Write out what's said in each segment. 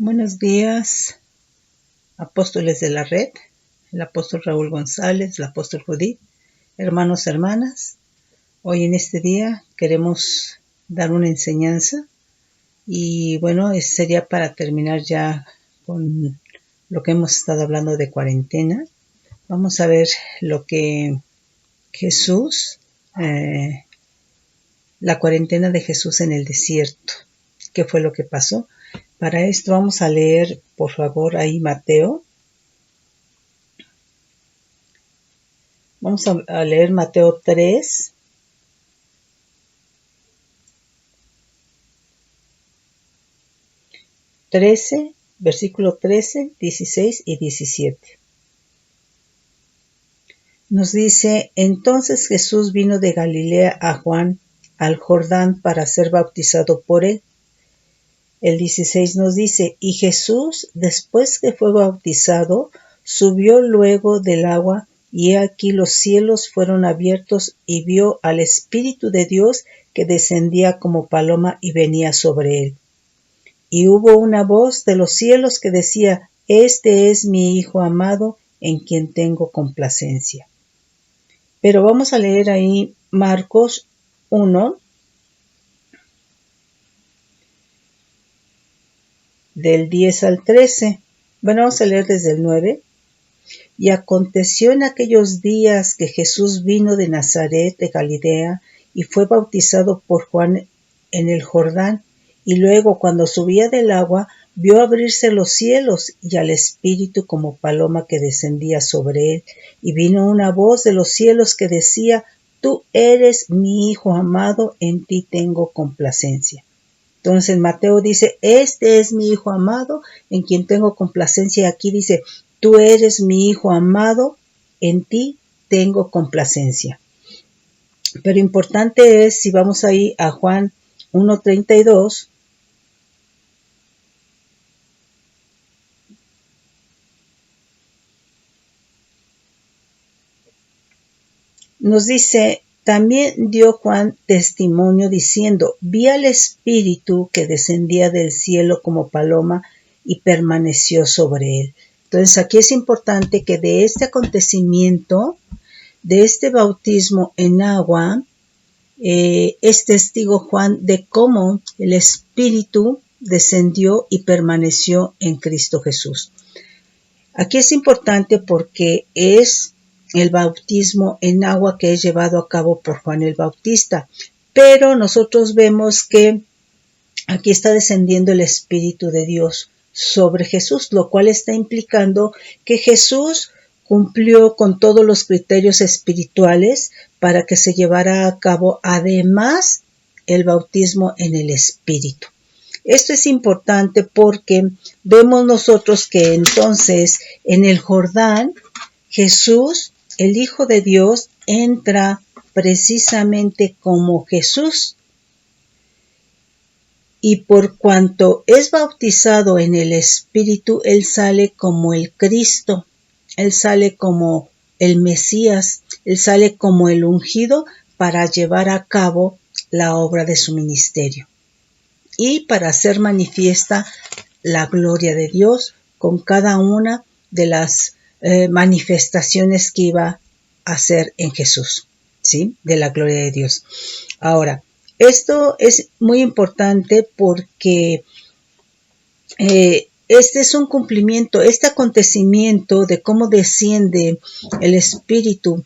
Buenos días, apóstoles de la red, el apóstol Raúl González, el apóstol Judith, hermanos, hermanas. Hoy en este día queremos dar una enseñanza y sería para terminar ya con lo que hemos estado hablando de cuarentena. Vamos a ver lo que Jesús, la cuarentena de Jesús en el desierto. ¿Qué fue lo que pasó? Para esto vamos a leer, por favor, ahí Mateo. Vamos a leer Mateo 3. Versículo 13, 16 y 17. Nos dice: entonces Jesús vino de Galilea a Juan al Jordán para ser bautizado por él. El 16 nos dice: y Jesús, después que fue bautizado, subió luego del agua, y he aquí los cielos fueron abiertos, y vio al Espíritu de Dios que descendía como paloma y venía sobre él. Y hubo una voz de los cielos que decía: este es mi Hijo amado, en quien tengo complacencia. Pero vamos a leer ahí Marcos 1, del 10 al 13. Vamos a leer desde el 9. Y aconteció en aquellos días que Jesús vino de Nazaret de Galilea y fue bautizado por Juan en el Jordán. Y luego, cuando subía del agua, vio abrirse los cielos y al Espíritu como paloma que descendía sobre él. Y vino una voz de los cielos que decía: tú eres mi Hijo amado, en ti tengo complacencia. Entonces Mateo dice: este es mi Hijo amado, en quien tengo complacencia. Aquí dice: tú eres mi Hijo amado, en ti tengo complacencia. Pero importante es, si vamos ahí a Juan 1:32, nos dice: también dio Juan testimonio diciendo: vi al Espíritu que descendía del cielo como paloma y permaneció sobre él. Entonces aquí es importante que de este acontecimiento, de este bautismo en agua, es testigo Juan de cómo el Espíritu descendió y permaneció en Cristo Jesús. Aquí es importante porque es el bautismo en agua que es llevado a cabo por Juan el Bautista, pero nosotros vemos que aquí está descendiendo el Espíritu de Dios sobre Jesús, lo cual está implicando que Jesús cumplió con todos los criterios espirituales para que se llevara a cabo además el bautismo en el Espíritu. Esto es importante porque vemos nosotros que entonces en el Jordán Jesús, el Hijo de Dios, entra precisamente como Jesús. Y por cuanto es bautizado en el Espíritu, él sale como el Cristo, él sale como el Mesías, él sale como el ungido para llevar a cabo la obra de su ministerio y para hacer manifiesta la gloria de Dios con cada una de las manifestaciones que iba a hacer en Jesús, ¿sí? De la gloria de Dios. Ahora, esto es muy importante porque este es un cumplimiento, este acontecimiento de cómo desciende el Espíritu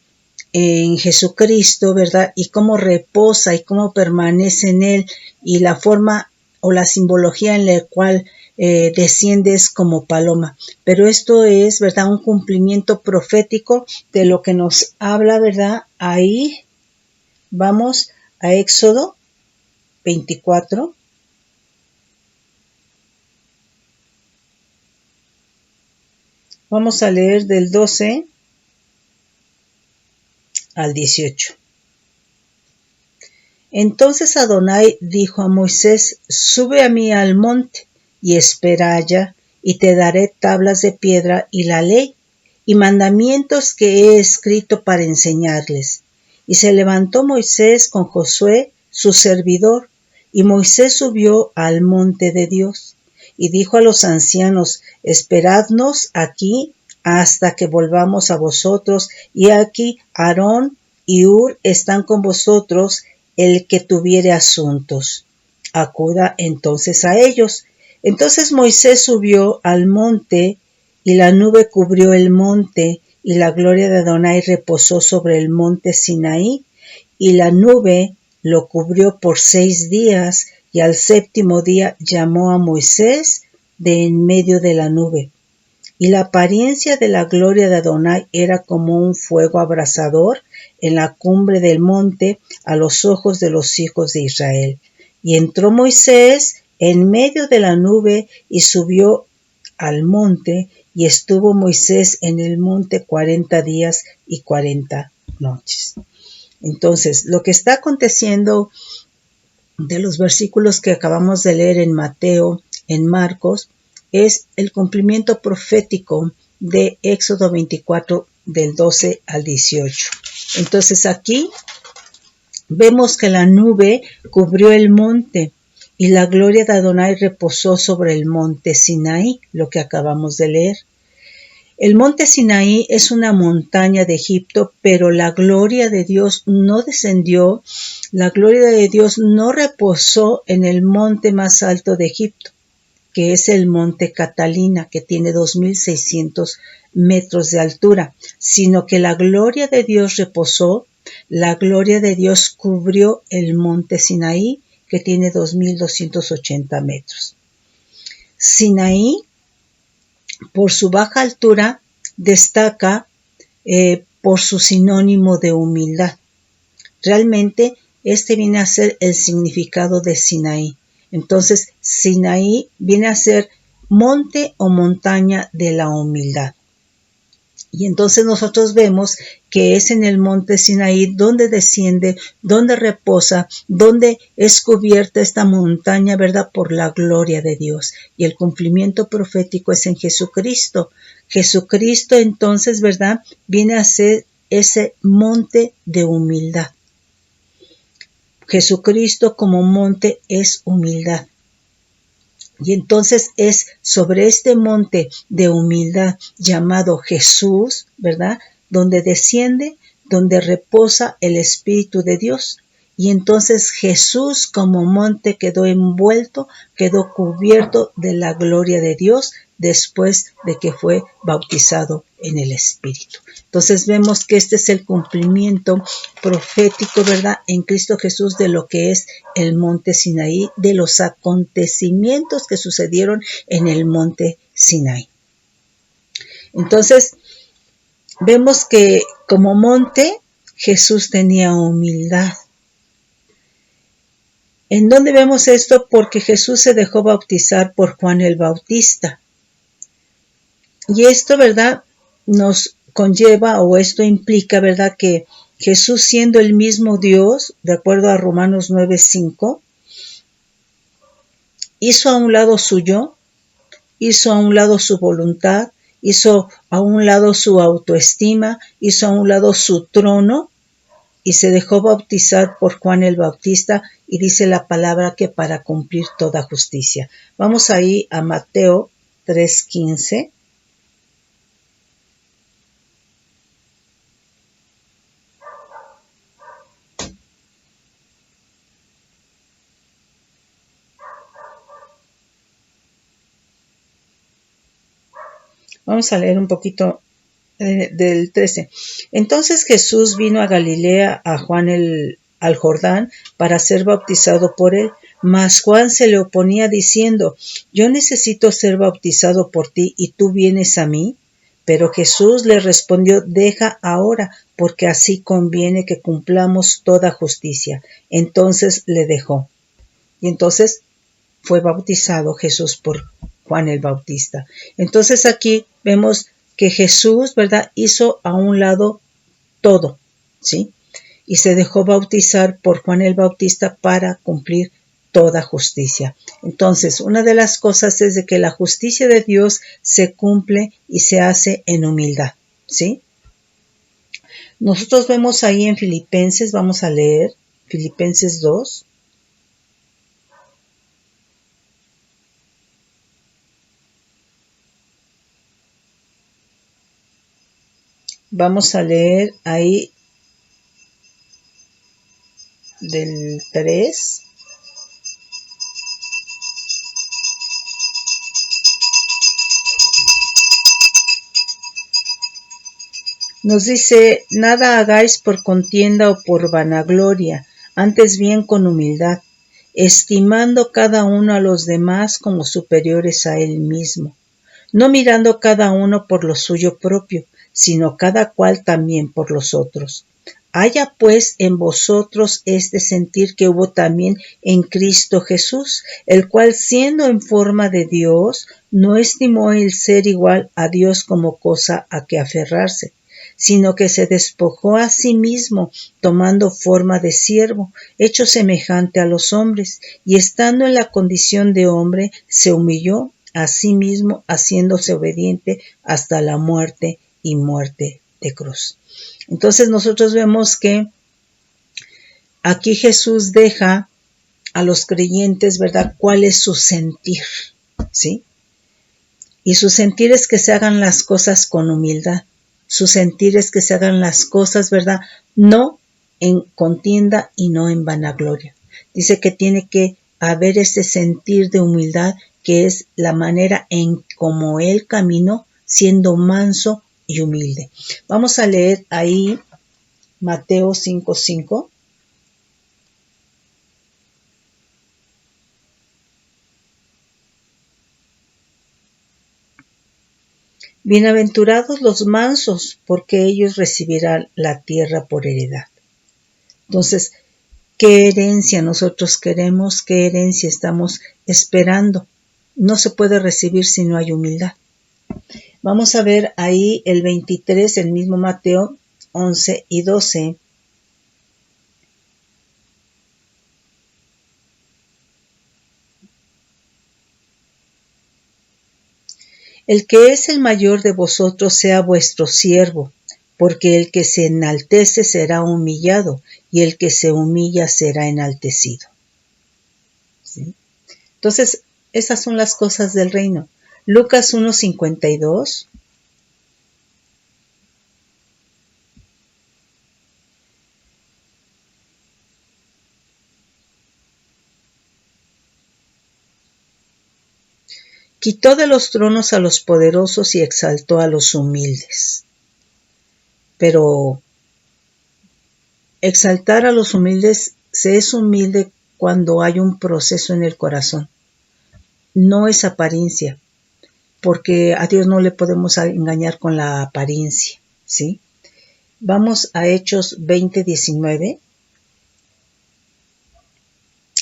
en Jesucristo, ¿verdad? Y cómo reposa y cómo permanece en él, y la forma o la simbología en la cual desciende es como paloma. Pero esto es, ¿verdad?, un cumplimiento profético de lo que nos habla, ¿verdad? Ahí vamos a Éxodo 24. Vamos a leer del 12 al 18. Entonces Adonai dijo a Moisés: sube a mí al monte y espera allá, y te daré tablas de piedra y la ley y mandamientos que he escrito para enseñarles. Y se levantó Moisés con Josué, su servidor, y Moisés subió al monte de Dios. y dijo a los ancianos: esperadnos aquí hasta que volvamos a vosotros, y aquí Aarón y Hur están con vosotros, el que tuviere asuntos. Acuda entonces a ellos. Entonces Moisés subió al monte, y la nube cubrió el monte, y la gloria de Adonai reposó sobre el monte Sinaí, y la nube lo cubrió por 6 días, y al 7º día llamó a Moisés de en medio de la nube. Y la apariencia de la gloria de Adonai era como un fuego abrasador en la cumbre del monte a los ojos de los hijos de Israel. Y entró Moisés en medio de la nube y subió al monte, y estuvo Moisés en el monte 40 días y 40 noches. Entonces, lo que está aconteciendo de los versículos que acabamos de leer en Mateo, en Marcos, es el cumplimiento profético de Éxodo 24 del 12 al 18. Entonces aquí vemos que la nube cubrió el monte y la gloria de Adonai reposó sobre el monte Sinaí, lo que acabamos de leer. El monte Sinaí es una montaña de Egipto, pero la gloria de Dios no descendió, la gloria de Dios no reposó en el monte más alto de Egipto, que es el monte Catalina, que tiene 2.600 metros de altura, sino que la gloria de Dios reposó, la gloria de Dios cubrió el monte Sinaí, que tiene 2.280 metros. Sinaí, por su baja altura, destaca por su sinónimo de humildad. Realmente este viene a ser el significado de Sinaí. Entonces, Sinaí viene a ser monte o montaña de la humildad. Y entonces nosotros vemos que es en el monte Sinaí donde desciende, donde reposa, donde es cubierta esta montaña, ¿verdad?, por la gloria de Dios. Y el cumplimiento profético es en Jesucristo. Jesucristo entonces, ¿verdad?, viene a ser ese monte de humildad. Jesucristo como monte es humildad. Y entonces es sobre este monte de humildad llamado Jesús, ¿verdad?, donde desciende, donde reposa el Espíritu de Dios. Y entonces Jesús como monte quedó envuelto, quedó cubierto de la gloria de Dios después de que fue bautizado en el Espíritu. Entonces vemos que este es el cumplimiento profético, ¿verdad?, en Cristo Jesús de lo que es el monte Sinaí, de los acontecimientos que sucedieron en el monte Sinaí. Entonces vemos que como monte Jesús tenía humildad. ¿En dónde vemos esto? Porque Jesús se dejó bautizar por Juan el Bautista. Y esto, ¿verdad?, nos conlleva, o esto implica, ¿verdad?, que Jesús, siendo el mismo Dios, de acuerdo a Romanos 9:5, hizo a un lado su yo, hizo a un lado su voluntad, hizo a un lado su autoestima, hizo a un lado su trono, y se dejó bautizar por Juan el Bautista, y dice la palabra que para cumplir toda justicia. Vamos ahí a Mateo 3:15. Vamos a leer un poquito del 13. Entonces Jesús vino a Galilea a Juan al Jordán para ser bautizado por él, mas Juan se le oponía diciendo: yo necesito ser bautizado por ti y tú vienes a mí. Pero Jesús le respondió: deja ahora, porque así conviene que cumplamos toda justicia. Entonces le dejó. Y entonces fue bautizado Jesús por Juan el Bautista. Entonces aquí vemos que Jesús, ¿verdad?, hizo a un lado todo, ¿sí? Y se dejó bautizar por Juan el Bautista para cumplir toda justicia. Entonces, una de las cosas es de que la justicia de Dios se cumple y se hace en humildad, ¿sí? Nosotros vemos ahí en Filipenses, vamos a leer Filipenses 2. Vamos a leer ahí del 3. Nos dice, nada hagáis por contienda o por vanagloria, antes bien con humildad, estimando cada uno a los demás como superiores a él mismo, no mirando cada uno por lo suyo propio, sino cada cual también por los otros. Haya pues en vosotros este sentir que hubo también en Cristo Jesús, el cual siendo en forma de Dios, no estimó el ser igual a Dios como cosa a que aferrarse, sino que se despojó a sí mismo, tomando forma de siervo, hecho semejante a los hombres, y estando en la condición de hombre, se humilló a sí mismo, haciéndose obediente hasta la muerte y muerte de cruz. Entonces nosotros vemos que aquí Jesús deja a los creyentes, ¿verdad?, cuál es su sentir, ¿sí? Y su sentir es que se hagan las cosas con humildad. Su sentir es que se hagan las cosas, ¿verdad?, no en contienda y no en vanagloria. Dice que tiene que haber ese sentir de humildad, que es la manera en como Él caminó, siendo manso y humilde. Vamos a leer ahí Mateo 5:5. Bienaventurados los mansos, porque ellos recibirán la tierra por heredad. Entonces, ¿qué herencia nosotros queremos? ¿Qué herencia estamos esperando? No se puede recibir si no hay humildad. Vamos a ver ahí el 23, el mismo Mateo 11 y 12. El que es el mayor de vosotros sea vuestro siervo, porque el que se enaltece será humillado, y el que se humilla será enaltecido. ¿Sí? Entonces, esas son las cosas del reino. Lucas 1:52. Quitó de los tronos a los poderosos y exaltó a los humildes. Pero exaltar a los humildes, se es humilde cuando hay un proceso en el corazón. No es apariencia, porque a Dios no le podemos engañar con la apariencia, ¿sí? Vamos a Hechos 20:19.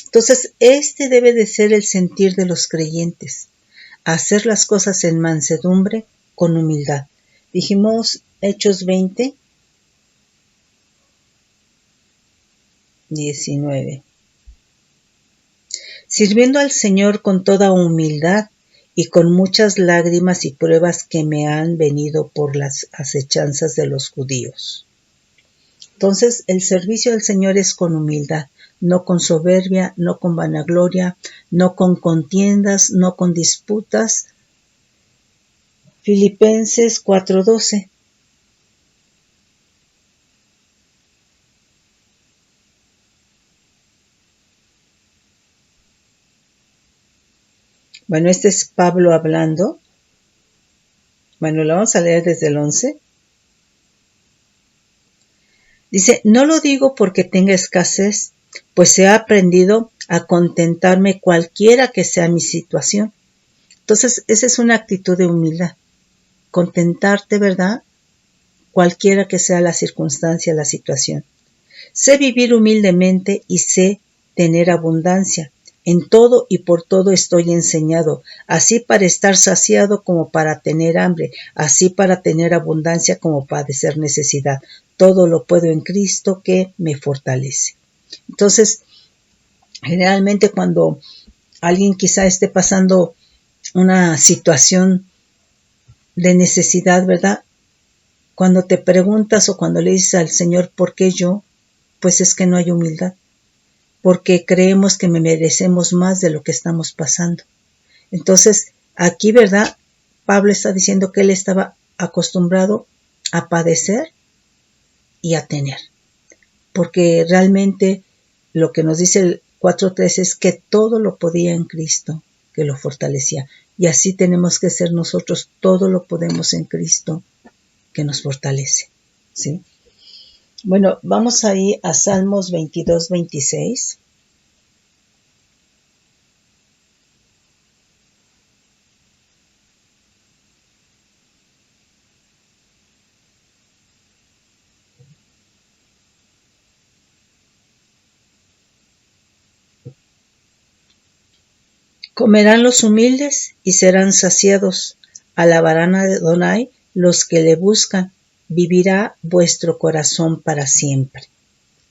Entonces, este debe de ser el sentir de los creyentes, hacer las cosas en mansedumbre, con humildad. Dijimos Hechos 20:19. Sirviendo al Señor con toda humildad y con muchas lágrimas y pruebas que me han venido por las acechanzas de los judíos. Entonces, el servicio del Señor es con humildad, no con soberbia, no con vanagloria, no con contiendas, no con disputas. Filipenses 4:12. Bueno, este es Pablo hablando. Bueno, lo vamos a leer desde el 11. Dice, no lo digo porque tenga escasez, pues he aprendido a contentarme cualquiera que sea mi situación. Entonces, esa es una actitud de humildad. Contentarte, ¿verdad?, cualquiera que sea la circunstancia, la situación. Sé vivir humildemente y sé tener abundancia. En todo y por todo estoy enseñado, así para estar saciado como para tener hambre, así para tener abundancia como padecer necesidad. Todo lo puedo en Cristo que me fortalece. Entonces, generalmente cuando alguien quizá esté pasando una situación de necesidad, ¿verdad?, cuando te preguntas o cuando le dices al Señor, ¿por qué yo?, pues es que no hay humildad, porque creemos que merecemos más de lo que estamos pasando. Entonces, aquí, ¿verdad?, Pablo está diciendo que él estaba acostumbrado a padecer y a tener. Porque realmente lo que nos dice el 4.3 es que todo lo podía en Cristo, que lo fortalecía. Y así tenemos que ser nosotros, todo lo podemos en Cristo, que nos fortalece. ¿Sí? Bueno, vamos ahí a Salmos 22:26. Comerán los humildes y serán saciados. Alabarán a Adonai los que le buscan. Vivirá vuestro corazón para siempre.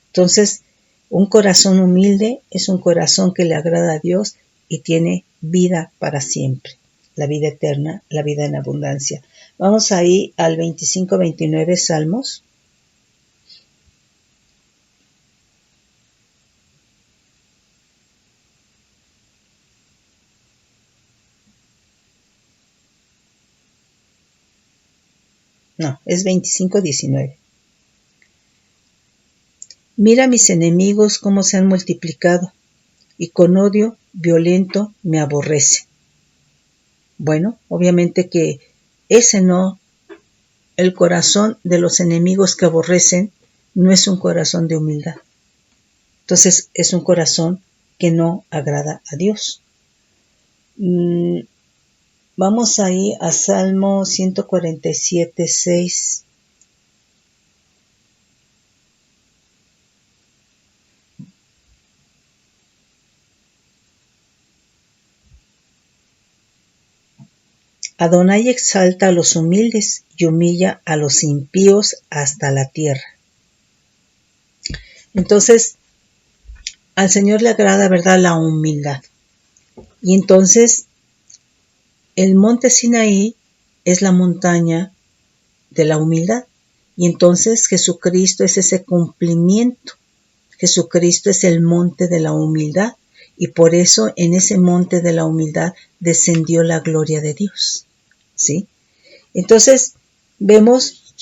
Entonces, un corazón humilde es un corazón que le agrada a Dios y tiene vida para siempre. La vida eterna, la vida en abundancia. Vamos ahí al 25-29 Salmos. No, es 25-19. Mira mis enemigos cómo se han multiplicado, y con odio violento me aborrece. Bueno, obviamente que ese no, el corazón de los enemigos que aborrecen no es un corazón de humildad. Entonces es un corazón que no agrada a Dios. Vamos ahí a Salmo 147:6. Adonai exalta a los humildes y humilla a los impíos hasta la tierra. Entonces, al Señor le agrada, ¿verdad?, la humildad. Y entonces, el monte Sinaí es la montaña de la humildad. Y entonces Jesucristo es ese cumplimiento. Jesucristo es el monte de la humildad. Y por eso en ese monte de la humildad descendió la gloria de Dios. ¿Sí? Entonces vemos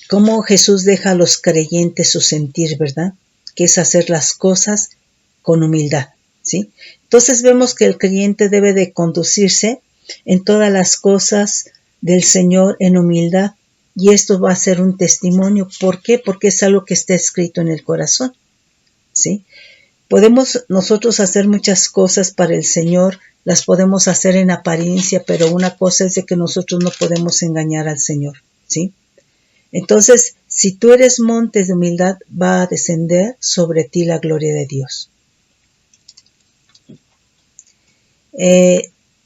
cómo Jesús deja a los creyentes su sentir, ¿verdad? Que es hacer las cosas con humildad. ¿Sí? Entonces vemos que el creyente debe de conducirse en todas las cosas del Señor en humildad. Y esto va a ser un testimonio. ¿Por qué? Porque es algo que está escrito en el corazón. ¿Sí? Podemos nosotros hacer muchas cosas para el Señor, las podemos hacer en apariencia, pero una cosa es de que nosotros no podemos engañar al Señor, ¿sí? Entonces, si tú eres monte de humildad, va a descender sobre ti la gloria de Dios.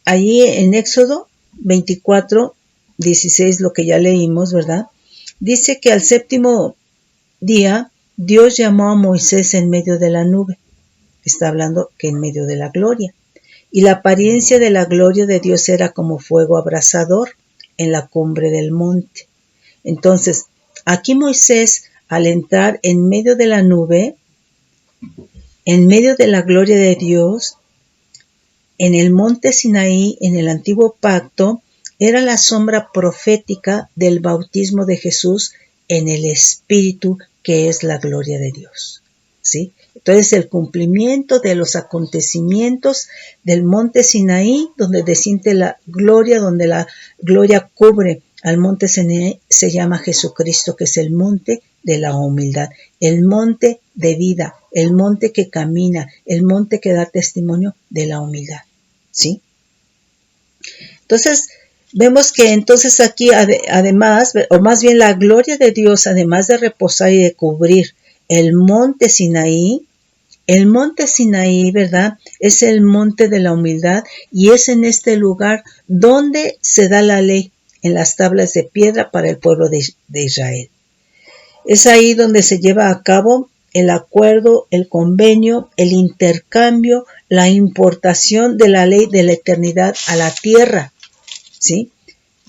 Allí en Éxodo 24:16, lo que ya leímos, ¿verdad? Dice que al séptimo día Dios llamó a Moisés en medio de la nube. Está hablando que en medio de la gloria. Y la apariencia de la gloria de Dios era como fuego abrasador en la cumbre del monte. Entonces, aquí Moisés, al entrar en medio de la nube, en medio de la gloria de Dios, en el monte Sinaí, en el antiguo pacto, era la sombra profética del bautismo de Jesús en el Espíritu, que es la gloria de Dios. ¿Sí? Entonces el cumplimiento de los acontecimientos del monte Sinaí, donde desciende la gloria, donde la gloria cubre al monte Sinaí, se llama Jesucristo, que es el monte de la humildad, el monte de vida, el monte que camina, el monte que da testimonio de la humildad. ¿Sí? Entonces vemos que entonces aquí además, o más bien la gloria de Dios, además de reposar y de cubrir el monte Sinaí, ¿verdad?, es el monte de la humildad y es en este lugar donde se da la ley en las tablas de piedra para el pueblo de Israel. Es ahí donde se lleva a cabo el acuerdo, el convenio, el intercambio, la importación de la ley de la eternidad a la tierra, ¿sí?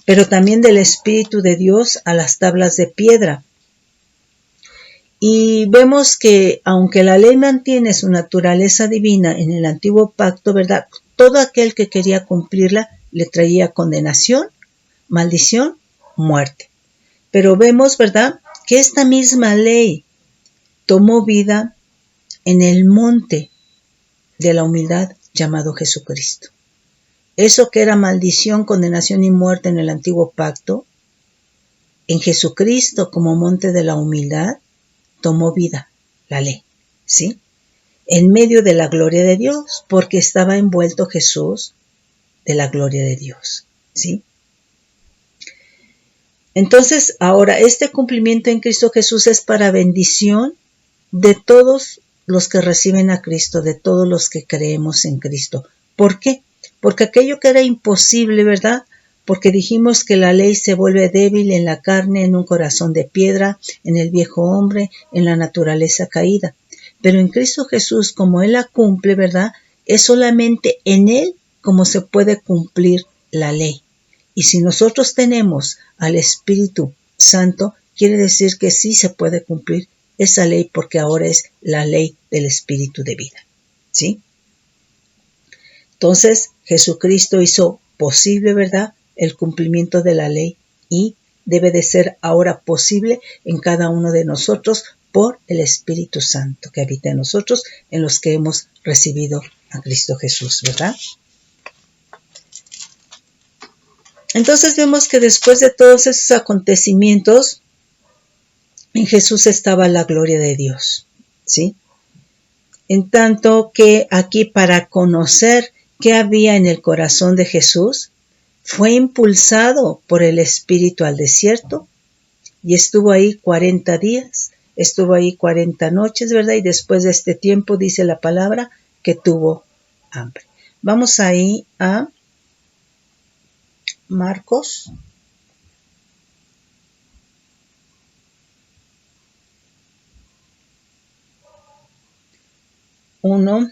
Pero también del Espíritu de Dios a las tablas de piedra. Y vemos que aunque la ley mantiene su naturaleza divina en el antiguo pacto, ¿verdad?, todo aquel que quería cumplirla le traía condenación, maldición, muerte. Pero vemos, ¿verdad?, que esta misma ley tomó vida en el monte de la humildad llamado Jesucristo. Eso que era maldición, condenación y muerte en el antiguo pacto, en Jesucristo como monte de la humildad, tomó vida la ley, ¿sí? En medio de la gloria de Dios, porque estaba envuelto Jesús de la gloria de Dios, ¿sí? Entonces, ahora, este cumplimiento en Cristo Jesús es para bendición de todos los que reciben a Cristo, de todos los que creemos en Cristo. ¿Por qué? Porque aquello que era imposible, ¿verdad? Porque dijimos que la ley se vuelve débil en la carne, en un corazón de piedra, en el viejo hombre, en la naturaleza caída. Pero en Cristo Jesús, como Él la cumple, ¿verdad?, es solamente en Él como se puede cumplir la ley. Y si nosotros tenemos al Espíritu Santo, quiere decir que sí se puede cumplir esa ley, porque ahora es la ley del Espíritu de vida, ¿sí? Entonces, Jesucristo hizo posible, ¿verdad?, el cumplimiento de la ley, y debe de ser ahora posible en cada uno de nosotros por el Espíritu Santo que habita en nosotros, en los que hemos recibido a Cristo Jesús, ¿verdad? Entonces vemos que después de todos esos acontecimientos, en Jesús estaba la gloria de Dios, ¿sí? En tanto que aquí, para conocer qué había en el corazón de Jesús, fue impulsado por el Espíritu al desierto y estuvo ahí 40 días, estuvo ahí 40 noches, ¿verdad? Y después de este tiempo dice la palabra que tuvo hambre. Vamos ahí a Marcos. Uno,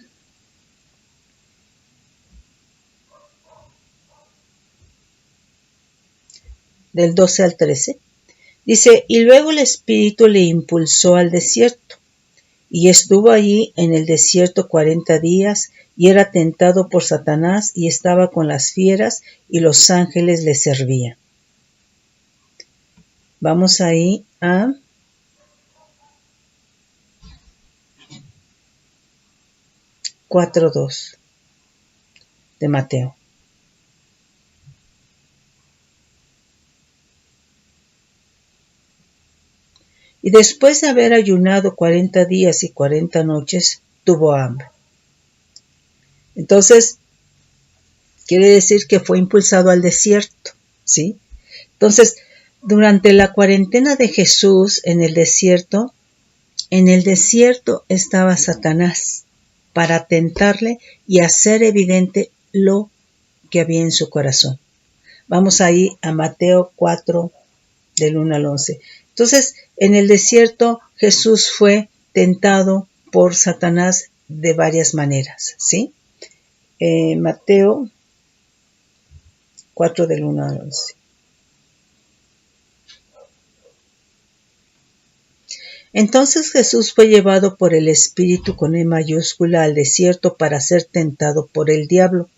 del 12 al 13, dice, y luego el Espíritu le impulsó al desierto, y estuvo allí en el desierto 40 días, y era tentado por Satanás, y estaba con las fieras, y los ángeles le servían. Vamos ahí a (4:2) de Mateo. Y después de haber ayunado 40 días y 40 noches, tuvo hambre. Entonces, quiere decir que fue impulsado al desierto, ¿sí? Entonces, durante la cuarentena de Jesús en el desierto estaba Satanás para tentarle y hacer evidente lo que había en su corazón. Vamos ahí a Mateo 4, del 1 al 11. Entonces, en el desierto Jesús fue tentado por Satanás de varias maneras, ¿sí? Mateo 4, del 1 al 11. Entonces Jesús fue llevado por el Espíritu con E mayúscula al desierto para ser tentado por el diablo.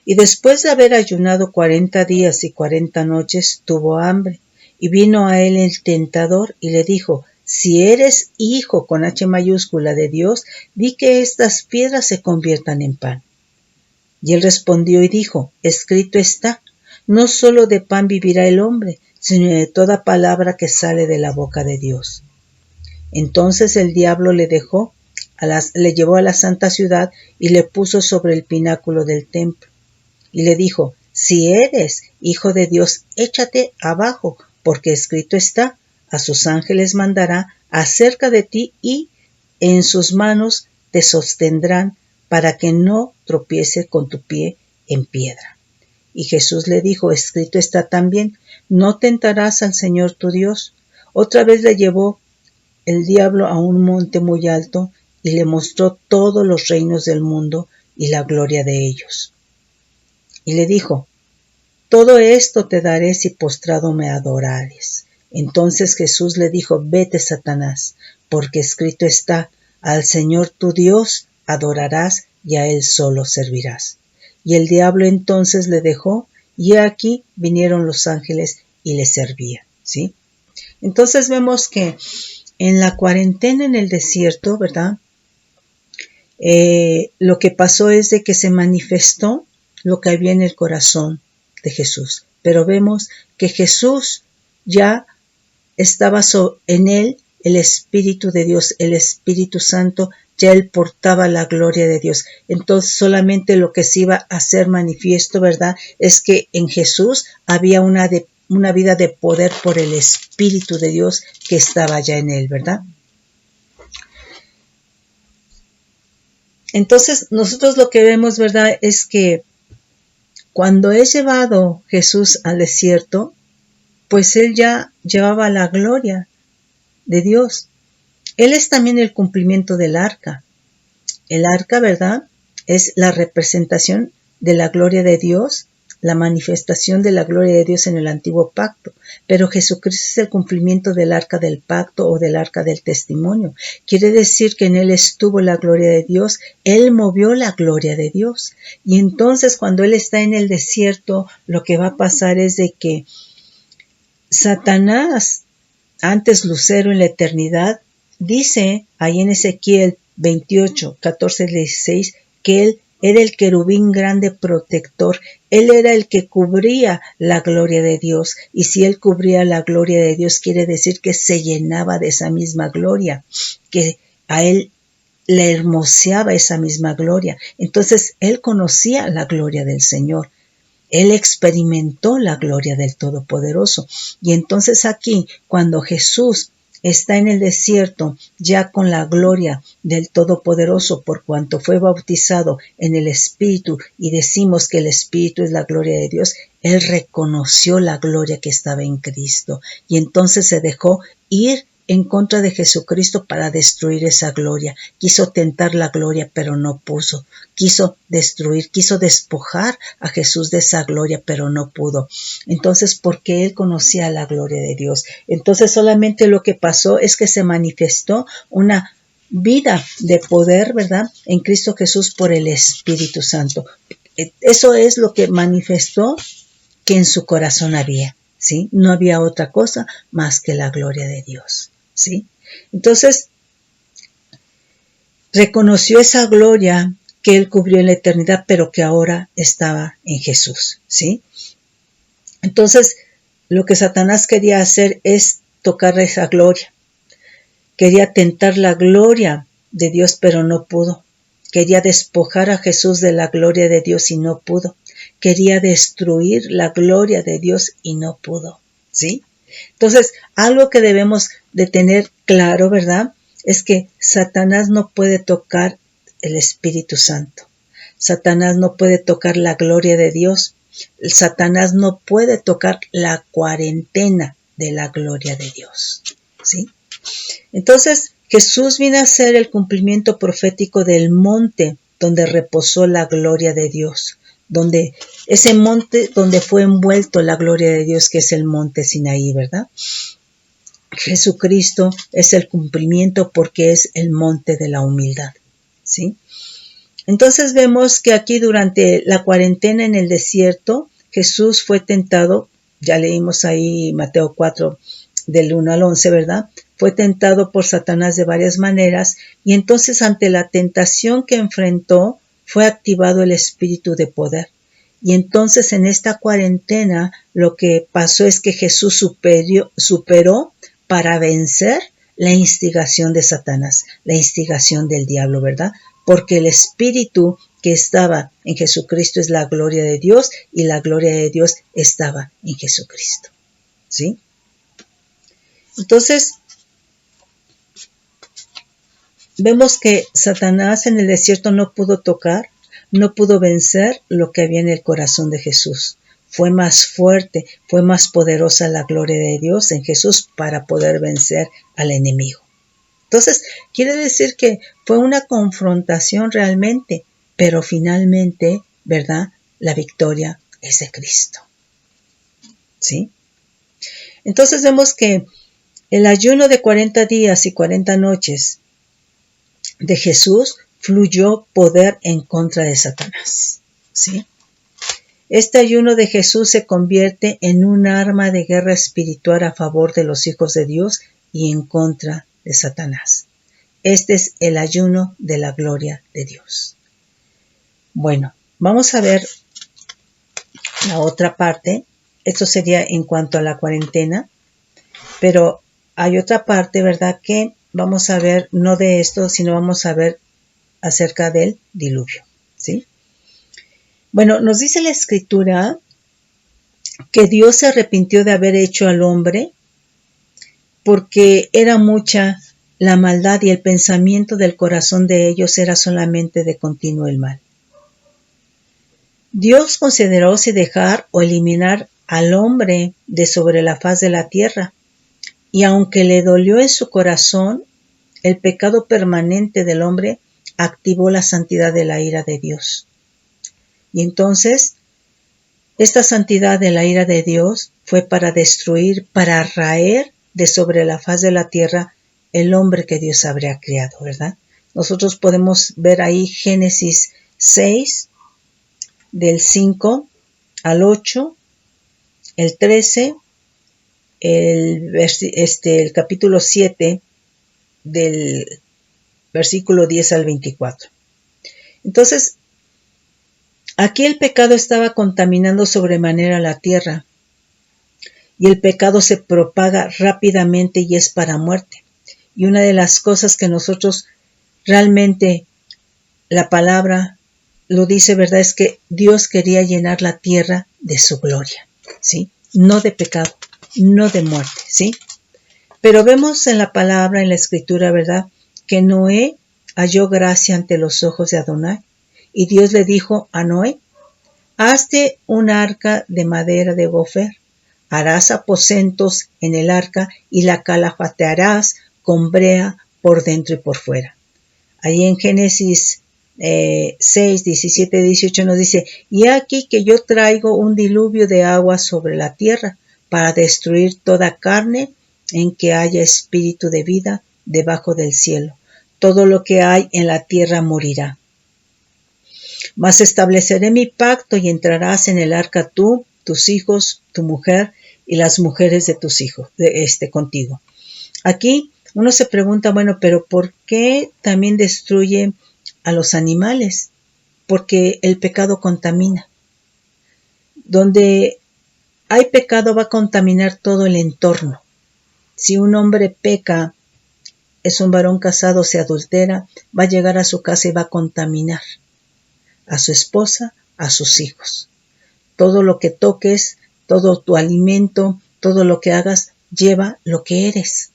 Y después de haber ayunado 40 días y 40 noches, tuvo hambre. Y vino a él el tentador y le dijo, si eres hijo con H mayúscula de Dios, di que estas piedras se conviertan en pan. Y él respondió y dijo, escrito está, no solo de pan vivirá el hombre, sino de toda palabra que sale de la boca de Dios. Entonces el diablo le llevó a la santa ciudad y le puso sobre el pináculo del templo. Y le dijo, si eres hijo de Dios, échate abajo, porque escrito está, a sus ángeles mandará acerca de ti y en sus manos te sostendrán para que no tropiece con tu pie en piedra. Y Jesús le dijo, escrito está también, no tentarás al Señor tu Dios. Otra vez le llevó el diablo a un monte muy alto y le mostró todos los reinos del mundo y la gloria de ellos. Y le dijo, todo esto te daré si postrado me adorares. Entonces Jesús le dijo, vete, Satanás, porque escrito está, al Señor tu Dios adorarás y a Él solo servirás. Y el diablo entonces le dejó, y aquí vinieron los ángeles y le servían, ¿sí? Entonces vemos que en la cuarentena en el desierto, ¿verdad? Lo que pasó es de que se manifestó lo que había en el corazón de Jesús. Pero vemos que Jesús ya estaba en él el Espíritu de Dios, el Espíritu Santo, ya él portaba la gloria de Dios. Entonces solamente lo que se iba a hacer manifiesto, ¿verdad? Es que en Jesús había una vida de poder por el Espíritu de Dios que estaba ya en él, ¿verdad? Entonces nosotros lo que vemos, ¿verdad? Es que cuando es llevado Jesús al desierto, pues él ya llevaba la gloria de Dios. Él es también el cumplimiento del arca. El arca, ¿verdad? Es la representación de la gloria de Dios, la manifestación de la gloria de Dios en el antiguo pacto. Pero Jesucristo es el cumplimiento del arca del pacto o del arca del testimonio. Quiere decir que en él estuvo la gloria de Dios, él movió la gloria de Dios. Y entonces cuando él está en el desierto, lo que va a pasar es de que Satanás, antes lucero en la eternidad, dice ahí en Ezequiel 28, 14, 16, que él era el querubín grande protector. Él era el que cubría la gloria de Dios. Y si él cubría la gloria de Dios, quiere decir que se llenaba de esa misma gloria, que a él le hermoseaba esa misma gloria. Entonces él conocía la gloria del Señor. Él experimentó la gloria del Todopoderoso. Y entonces aquí, cuando Jesús está en el desierto, ya con la gloria del Todopoderoso, por cuanto fue bautizado en el Espíritu, y decimos que el Espíritu es la gloria de Dios, él reconoció la gloria que estaba en Cristo. Y entonces se dejó ir en contra de Jesucristo para destruir esa gloria. Quiso tentar la gloria, pero no pudo. Quiso destruir, quiso despojar a Jesús de esa gloria, pero no pudo. Entonces, porque él conocía la gloria de Dios. Entonces, solamente lo que pasó es que se manifestó una vida de poder, ¿verdad? En Cristo Jesús por el Espíritu Santo. Eso es lo que manifestó que en su corazón había, ¿sí? No había otra cosa más que la gloria de Dios, ¿sí? Entonces, reconoció esa gloria que él cubrió en la eternidad, pero que ahora estaba en Jesús, ¿sí? Entonces, lo que Satanás quería hacer es tocar esa gloria. Quería tentar la gloria de Dios, pero no pudo. Quería despojar a Jesús de la gloria de Dios y no pudo. Quería destruir la gloria de Dios y no pudo, ¿sí? Entonces, algo que debemos de tener claro, ¿verdad? Es que Satanás no puede tocar el Espíritu Santo. Satanás no puede tocar la gloria de Dios. Satanás no puede tocar la cuarentena de la gloria de Dios, ¿sí? Entonces, Jesús vino a ser el cumplimiento profético del monte donde reposó la gloria de Dios, donde ese monte donde fue envuelto la gloria de Dios, que es el monte Sinaí, ¿verdad? Jesucristo es el cumplimiento porque es el monte de la humildad, ¿sí? Entonces vemos que aquí durante la cuarentena en el desierto, Jesús fue tentado, ya leímos ahí Mateo 4 del 1 al 11, ¿verdad? Fue tentado por Satanás de varias maneras y entonces ante la tentación que enfrentó fue activado el espíritu de poder. Y entonces en esta cuarentena lo que pasó es que Jesús superó para vencer la instigación de Satanás, la instigación del diablo, ¿verdad? Porque el espíritu que estaba en Jesucristo es la gloria de Dios y la gloria de Dios estaba en Jesucristo, ¿sí? Entonces, vemos que Satanás en el desierto no pudo tocar, no pudo vencer lo que había en el corazón de Jesús. Fue más fuerte, fue más poderosa la gloria de Dios en Jesús para poder vencer al enemigo. Entonces, quiere decir que fue una confrontación realmente, pero finalmente, ¿verdad? La victoria es de Cristo, ¿sí? Entonces vemos que el ayuno de 40 días y 40 noches de Jesús fluyó poder en contra de Satanás, ¿sí? Este ayuno de Jesús se convierte en un arma de guerra espiritual a favor de los hijos de Dios y en contra de Satanás. Este es el ayuno de la gloria de Dios. Bueno, vamos a ver la otra parte. Esto sería en cuanto a la cuarentena, pero hay otra parte, ¿verdad?, que vamos a ver, no de esto, sino vamos a ver acerca del diluvio, ¿sí? Bueno, nos dice la Escritura que Dios se arrepintió de haber hecho al hombre porque era mucha la maldad y el pensamiento del corazón de ellos era solamente de continuo el mal. Dios consideró si dejar o eliminar al hombre de sobre la faz de la tierra, y aunque le dolió en su corazón, el pecado permanente del hombre activó la santidad de la ira de Dios. Y entonces, esta santidad de la ira de Dios fue para destruir, para raer de sobre la faz de la tierra el hombre que Dios habría creado, ¿verdad? Nosotros podemos ver ahí Génesis 6, del 5 al 8, el 13, el capítulo 7, del versículo 10 al 24. Entonces, aquí el pecado estaba contaminando sobremanera la tierra y el pecado se propaga rápidamente y es para muerte. Y una de las cosas que nosotros realmente, la palabra lo dice, ¿verdad?, es que Dios quería llenar la tierra de su gloria, ¿sí? No de pecado, no de muerte, ¿sí? Pero vemos en la palabra, en la Escritura, ¿verdad?, que Noé halló gracia ante los ojos de Adonai. Y Dios le dijo a Noé: hazte un arca de madera de gofer, harás aposentos en el arca y la calafatearás con brea por dentro y por fuera. Ahí en Génesis 6, 17, 18 nos dice: y aquí que yo traigo un diluvio de agua sobre la tierra para destruir toda carne en que haya espíritu de vida debajo del cielo. Todo lo que hay en la tierra morirá. Mas estableceré mi pacto y entrarás en el arca tú, tus hijos, tu mujer y las mujeres de tus hijos, contigo. Aquí uno se pregunta, bueno, pero ¿por qué también destruye a los animales? Porque el pecado contamina. Donde hay pecado va a contaminar todo el entorno. Si un hombre peca, es un varón casado, se adultera, va a llegar a su casa y va a contaminar a su esposa, a sus hijos. Todo lo que toques, todo tu alimento, todo lo que hagas, lleva lo que eres.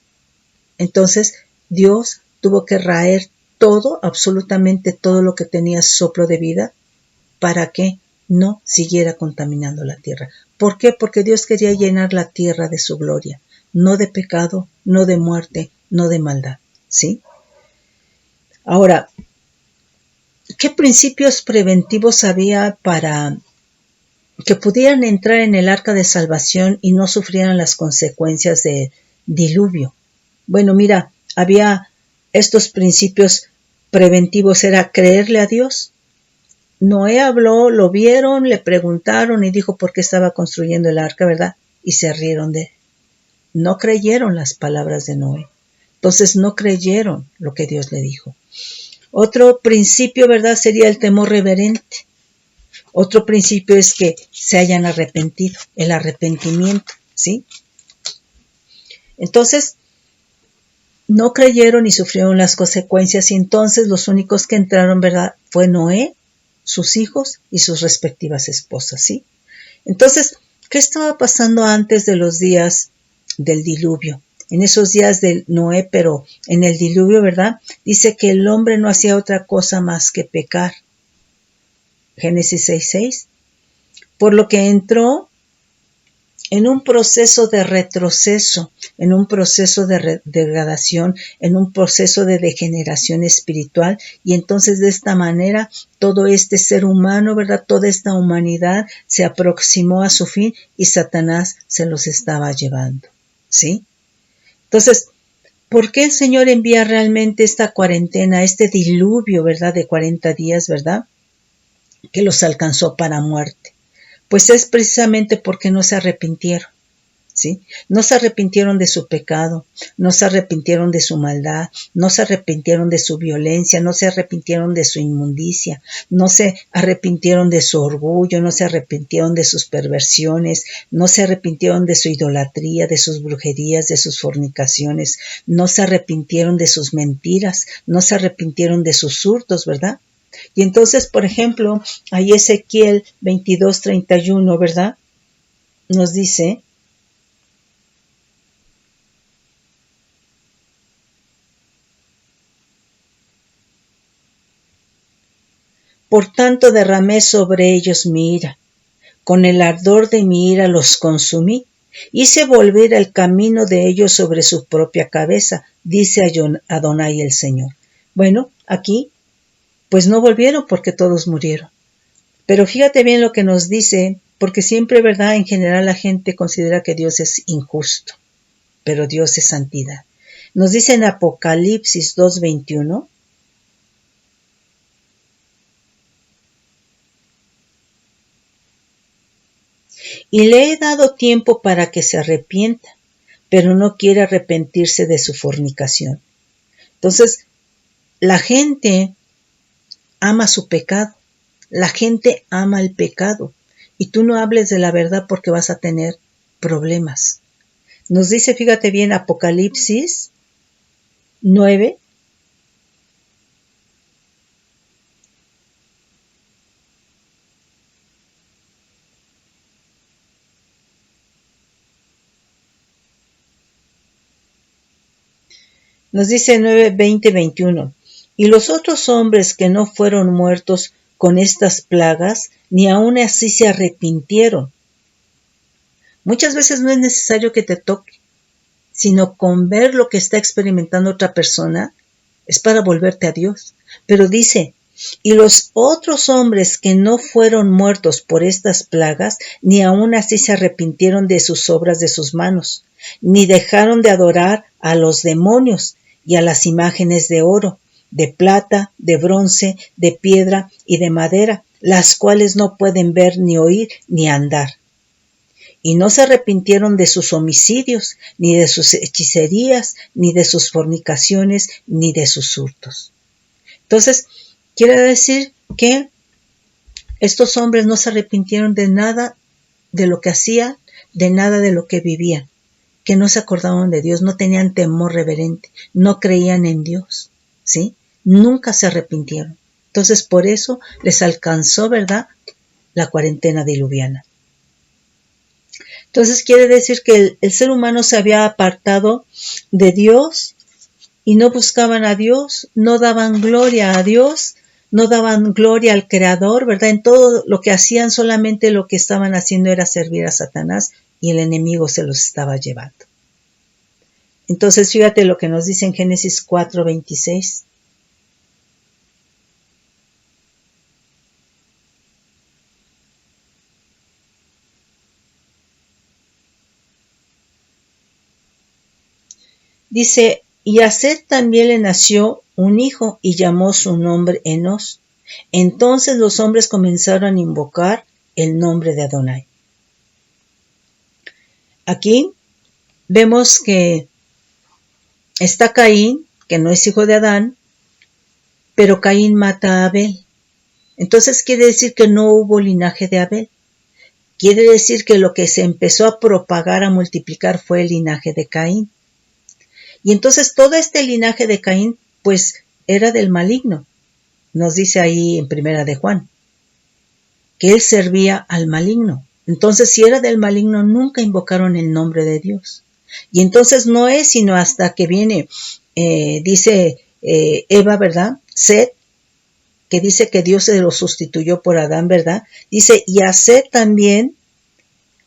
Entonces, Dios tuvo que raer todo, absolutamente todo lo que tenía soplo de vida, para que no siguiera contaminando la tierra. ¿Por qué? Porque Dios quería llenar la tierra de su gloria, no de pecado, no de muerte, no de maldad, ¿sí? Ahora, ¿qué principios preventivos había para que pudieran entrar en el arca de salvación y no sufrieran las consecuencias del diluvio? Bueno, mira, había estos principios preventivos, era creerle a Dios. Noé habló, lo vieron, le preguntaron y dijo por qué estaba construyendo el arca, ¿verdad? Y se rieron de él. No creyeron las palabras de Noé. Entonces no creyeron lo que Dios le dijo. Otro principio, ¿verdad?, sería el temor reverente. Otro principio es que se hayan arrepentido, el arrepentimiento, ¿sí? Entonces, no creyeron y sufrieron las consecuencias, y entonces los únicos que entraron, ¿verdad?, fue Noé, sus hijos y sus respectivas esposas, ¿sí? Entonces, ¿qué estaba pasando antes de los días del diluvio? En esos días de Noé, pero en el diluvio, ¿verdad?, dice que el hombre no hacía otra cosa más que pecar. Génesis 6:6. Por lo que entró en un proceso de retroceso, en un proceso de degradación, en un proceso de degeneración espiritual, y entonces de esta manera todo este ser humano, ¿verdad?, toda esta humanidad se aproximó a su fin y Satanás se los estaba llevando, ¿sí? Entonces, ¿por qué el Señor envía realmente esta cuarentena, este diluvio, ¿verdad?, de 40 días, ¿verdad?, que los alcanzó para muerte? Pues es precisamente porque no se arrepintieron. ¿Sí? No se arrepintieron de su pecado, no se arrepintieron de su maldad, no se arrepintieron de su violencia, no se arrepintieron de su inmundicia, no se arrepintieron de su orgullo, no se arrepintieron de sus perversiones, no se arrepintieron de su idolatría, de sus brujerías, de sus fornicaciones, no se arrepintieron de sus mentiras, no se arrepintieron de sus hurtos, ¿verdad? Y entonces, por ejemplo, ahí Ezequiel 22:31, ¿verdad? Nos dice: por tanto derramé sobre ellos mi ira, con el ardor de mi ira los consumí, hice volver el camino de ellos sobre su propia cabeza, dice Adonai el Señor. Bueno, aquí, pues no volvieron porque todos murieron. Pero fíjate bien lo que nos dice, porque siempre, ¿verdad? En general la gente considera que Dios es injusto, pero Dios es santidad. Nos dice en Apocalipsis 2:21, y le he dado tiempo para que se arrepienta, pero no quiere arrepentirse de su fornicación. Entonces, la gente ama su pecado, la gente ama el pecado, y tú no hables de la verdad porque vas a tener problemas. Nos dice, fíjate bien, Apocalipsis 9, nos dice 9, 20, 21. Y los otros hombres que no fueron muertos con estas plagas, ni aun así se arrepintieron. Muchas veces no es necesario que te toque, sino con ver lo que está experimentando otra persona, es para volverte a Dios. Pero dice, y los otros hombres que no fueron muertos por estas plagas, ni aun así se arrepintieron de sus obras de sus manos, ni dejaron de adorar a los demonios y a las imágenes de oro, de plata, de bronce, de piedra y de madera, las cuales no pueden ver, ni oír, ni andar. Y no se arrepintieron de sus homicidios, ni de sus hechicerías, ni de sus fornicaciones, ni de sus hurtos. Entonces, quiere decir que estos hombres no se arrepintieron de nada de lo que hacían, de nada de lo que vivían, que no se acordaban de Dios, no tenían temor reverente, no creían en Dios, ¿sí? Nunca se arrepintieron. Entonces, por eso les alcanzó, ¿verdad?, la cuarentena diluviana. Entonces quiere decir que el ser humano se había apartado de Dios y no buscaban a Dios, no daban gloria a Dios, no daban gloria al Creador, ¿verdad? En todo lo que hacían, solamente lo que estaban haciendo era servir a Satanás y el enemigo se los estaba llevando. Entonces fíjate lo que nos dice en Génesis 4:26. Dice, y a Set también le nació un hijo y llamó su nombre Enos. Entonces los hombres comenzaron a invocar el nombre de Adonai. Aquí vemos que está Caín, que no es hijo de Adán, pero Caín mata a Abel. Entonces quiere decir que no hubo linaje de Abel. Quiere decir que lo que se empezó a propagar, a multiplicar, fue el linaje de Caín. Y entonces todo este linaje de Caín, pues, era del maligno. Nos dice ahí en Primera de Juan, que él servía al maligno. Entonces, si era del maligno, nunca invocaron el nombre de Dios. Y entonces no es sino hasta que viene, dice Eva, ¿verdad? Set, que dice que Dios se lo sustituyó por Adán, ¿verdad? Dice, y a Set también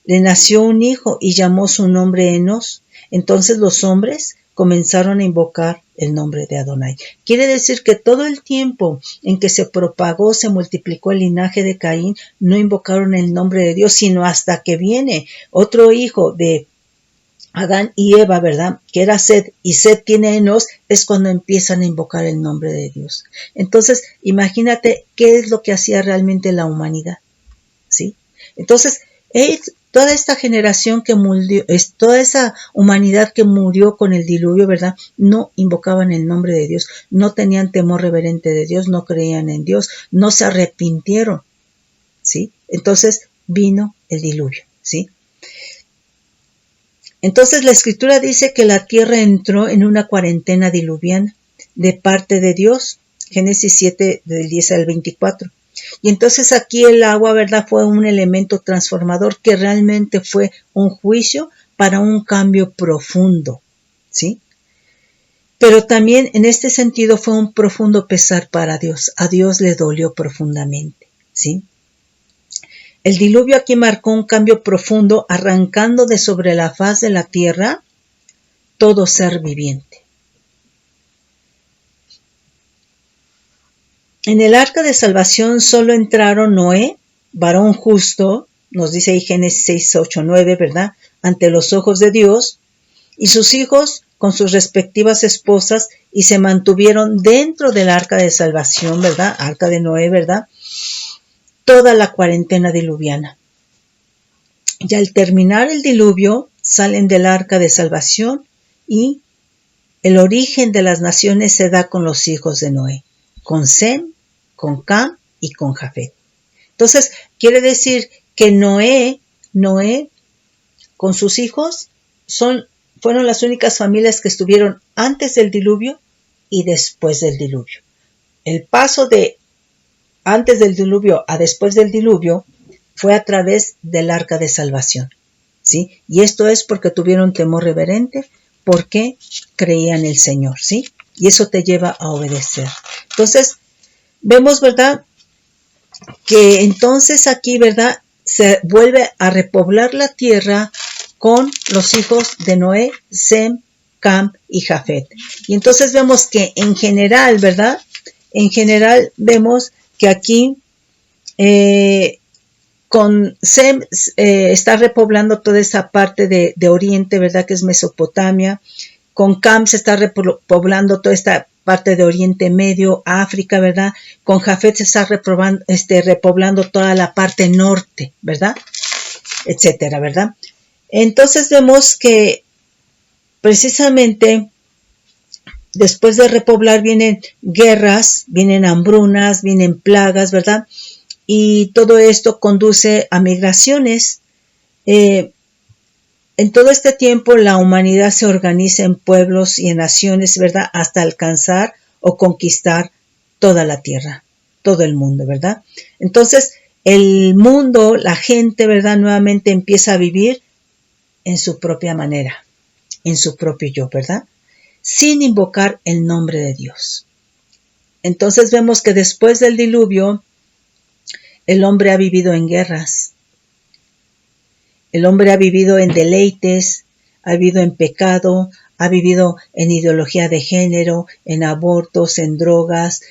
le nació un hijo y llamó su nombre Enos. Entonces los hombres comenzaron a invocar el nombre de Adonai. Quiere decir que todo el tiempo en que se propagó, se multiplicó el linaje de Caín, no invocaron el nombre de Dios, sino hasta que viene otro hijo de Adán y Eva, ¿verdad?, que era Set, y Set tiene Enos, es cuando empiezan a invocar el nombre de Dios. Entonces, imagínate qué es lo que hacía realmente la humanidad, ¿sí? Entonces, toda esta generación que murió, toda esa humanidad que murió con el diluvio, ¿verdad? No invocaban el nombre de Dios, no tenían temor reverente de Dios, no creían en Dios, no se arrepintieron, ¿sí? Entonces vino el diluvio, ¿sí? Entonces la Escritura dice que la tierra entró en una cuarentena diluviana de parte de Dios, Génesis 7 del 10 al 24. Y entonces aquí el agua, ¿verdad?, fue un elemento transformador que realmente fue un juicio para un cambio profundo, ¿sí? Pero también en este sentido fue un profundo pesar para Dios. A Dios le dolió profundamente, ¿sí? El diluvio aquí marcó un cambio profundo, arrancando de sobre la faz de la tierra todo ser viviente. En el arca de salvación solo entraron Noé, varón justo, nos dice ahí Génesis 6, 8, 9, ¿verdad?, ante los ojos de Dios, y sus hijos con sus respectivas esposas, y se mantuvieron dentro del arca de salvación, ¿verdad?, arca de Noé, ¿verdad?, toda la cuarentena diluviana. Y al terminar el diluvio, salen del arca de salvación y el origen de las naciones se da con los hijos de Noé, con Sem, con Cam y con Jafet. Entonces, quiere decir que Noé con sus hijos fueron las únicas familias que estuvieron antes del diluvio y después del diluvio. El paso de antes del diluvio a después del diluvio fue a través del arca de salvación, ¿sí? Y esto es porque tuvieron temor reverente, porque creían en el Señor, ¿sí? Y eso te lleva a obedecer. Entonces, vemos, ¿verdad?, que entonces aquí, ¿verdad?, se vuelve a repoblar la tierra con los hijos de Noé, Sem, Cam y Jafet. Y entonces vemos que en general, ¿verdad?, en general vemos que aquí con Sem está repoblando toda esa parte de Oriente, ¿verdad?, que es Mesopotamia. Con Cam se está repoblando toda esta parte de Oriente Medio, África, ¿verdad? Con Jafet se está repoblando toda la parte norte, ¿verdad?, etcétera, ¿verdad? Entonces vemos que precisamente después de repoblar vienen guerras, vienen hambrunas, vienen plagas, ¿verdad? Y todo esto conduce a migraciones. En todo este tiempo la humanidad se organiza en pueblos y en naciones, ¿verdad?, hasta alcanzar o conquistar toda la tierra, todo el mundo, ¿verdad? Entonces el mundo, la gente, ¿verdad?, nuevamente empieza a vivir en su propia manera, en su propio yo, ¿verdad?, sin invocar el nombre de Dios. Entonces vemos que después del diluvio el hombre ha vivido en guerras, el hombre ha vivido en deleites, ha vivido en pecado, ha vivido en ideología de género, en abortos, en drogas,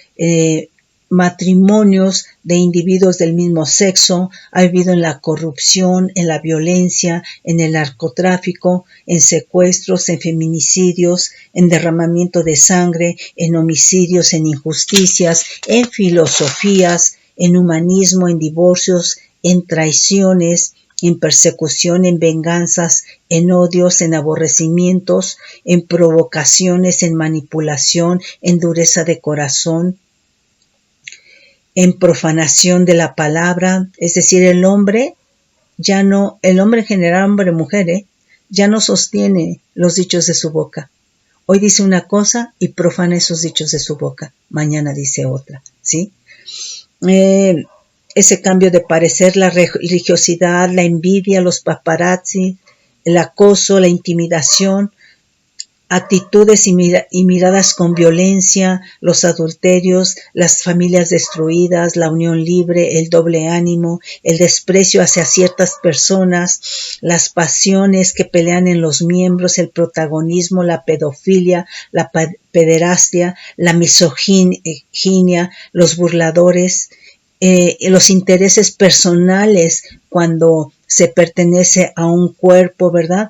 matrimonios de individuos del mismo sexo, ha vivido en la corrupción, en la violencia, en el narcotráfico, en secuestros, en feminicidios, en derramamiento de sangre, en homicidios, en injusticias, en filosofías, en humanismo, en divorcios, en traiciones, en persecución, en venganzas, en odios, en aborrecimientos, en provocaciones, en manipulación, en dureza de corazón, en profanación de la palabra. Es decir, el hombre en general, hombre, mujer, ya no sostiene los dichos de su boca. Hoy dice una cosa y profana esos dichos de su boca. Mañana dice otra, ¿sí? Ese cambio de parecer, la religiosidad, la envidia, los paparazzi, el acoso, la intimidación, actitudes y miradas con violencia, los adulterios, las familias destruidas, la unión libre, el doble ánimo, el desprecio hacia ciertas personas, las pasiones que pelean en los miembros, el protagonismo, la pedofilia, la pederastia, la misoginia, los burladores, los intereses personales cuando se pertenece a un cuerpo, ¿verdad?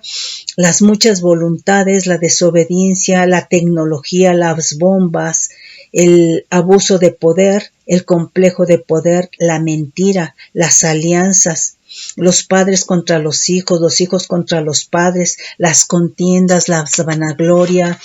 Las muchas voluntades, la desobediencia, la tecnología, las bombas, el abuso de poder, el complejo de poder, la mentira, las alianzas, los padres contra los hijos contra los padres, las contiendas, la vanagloria,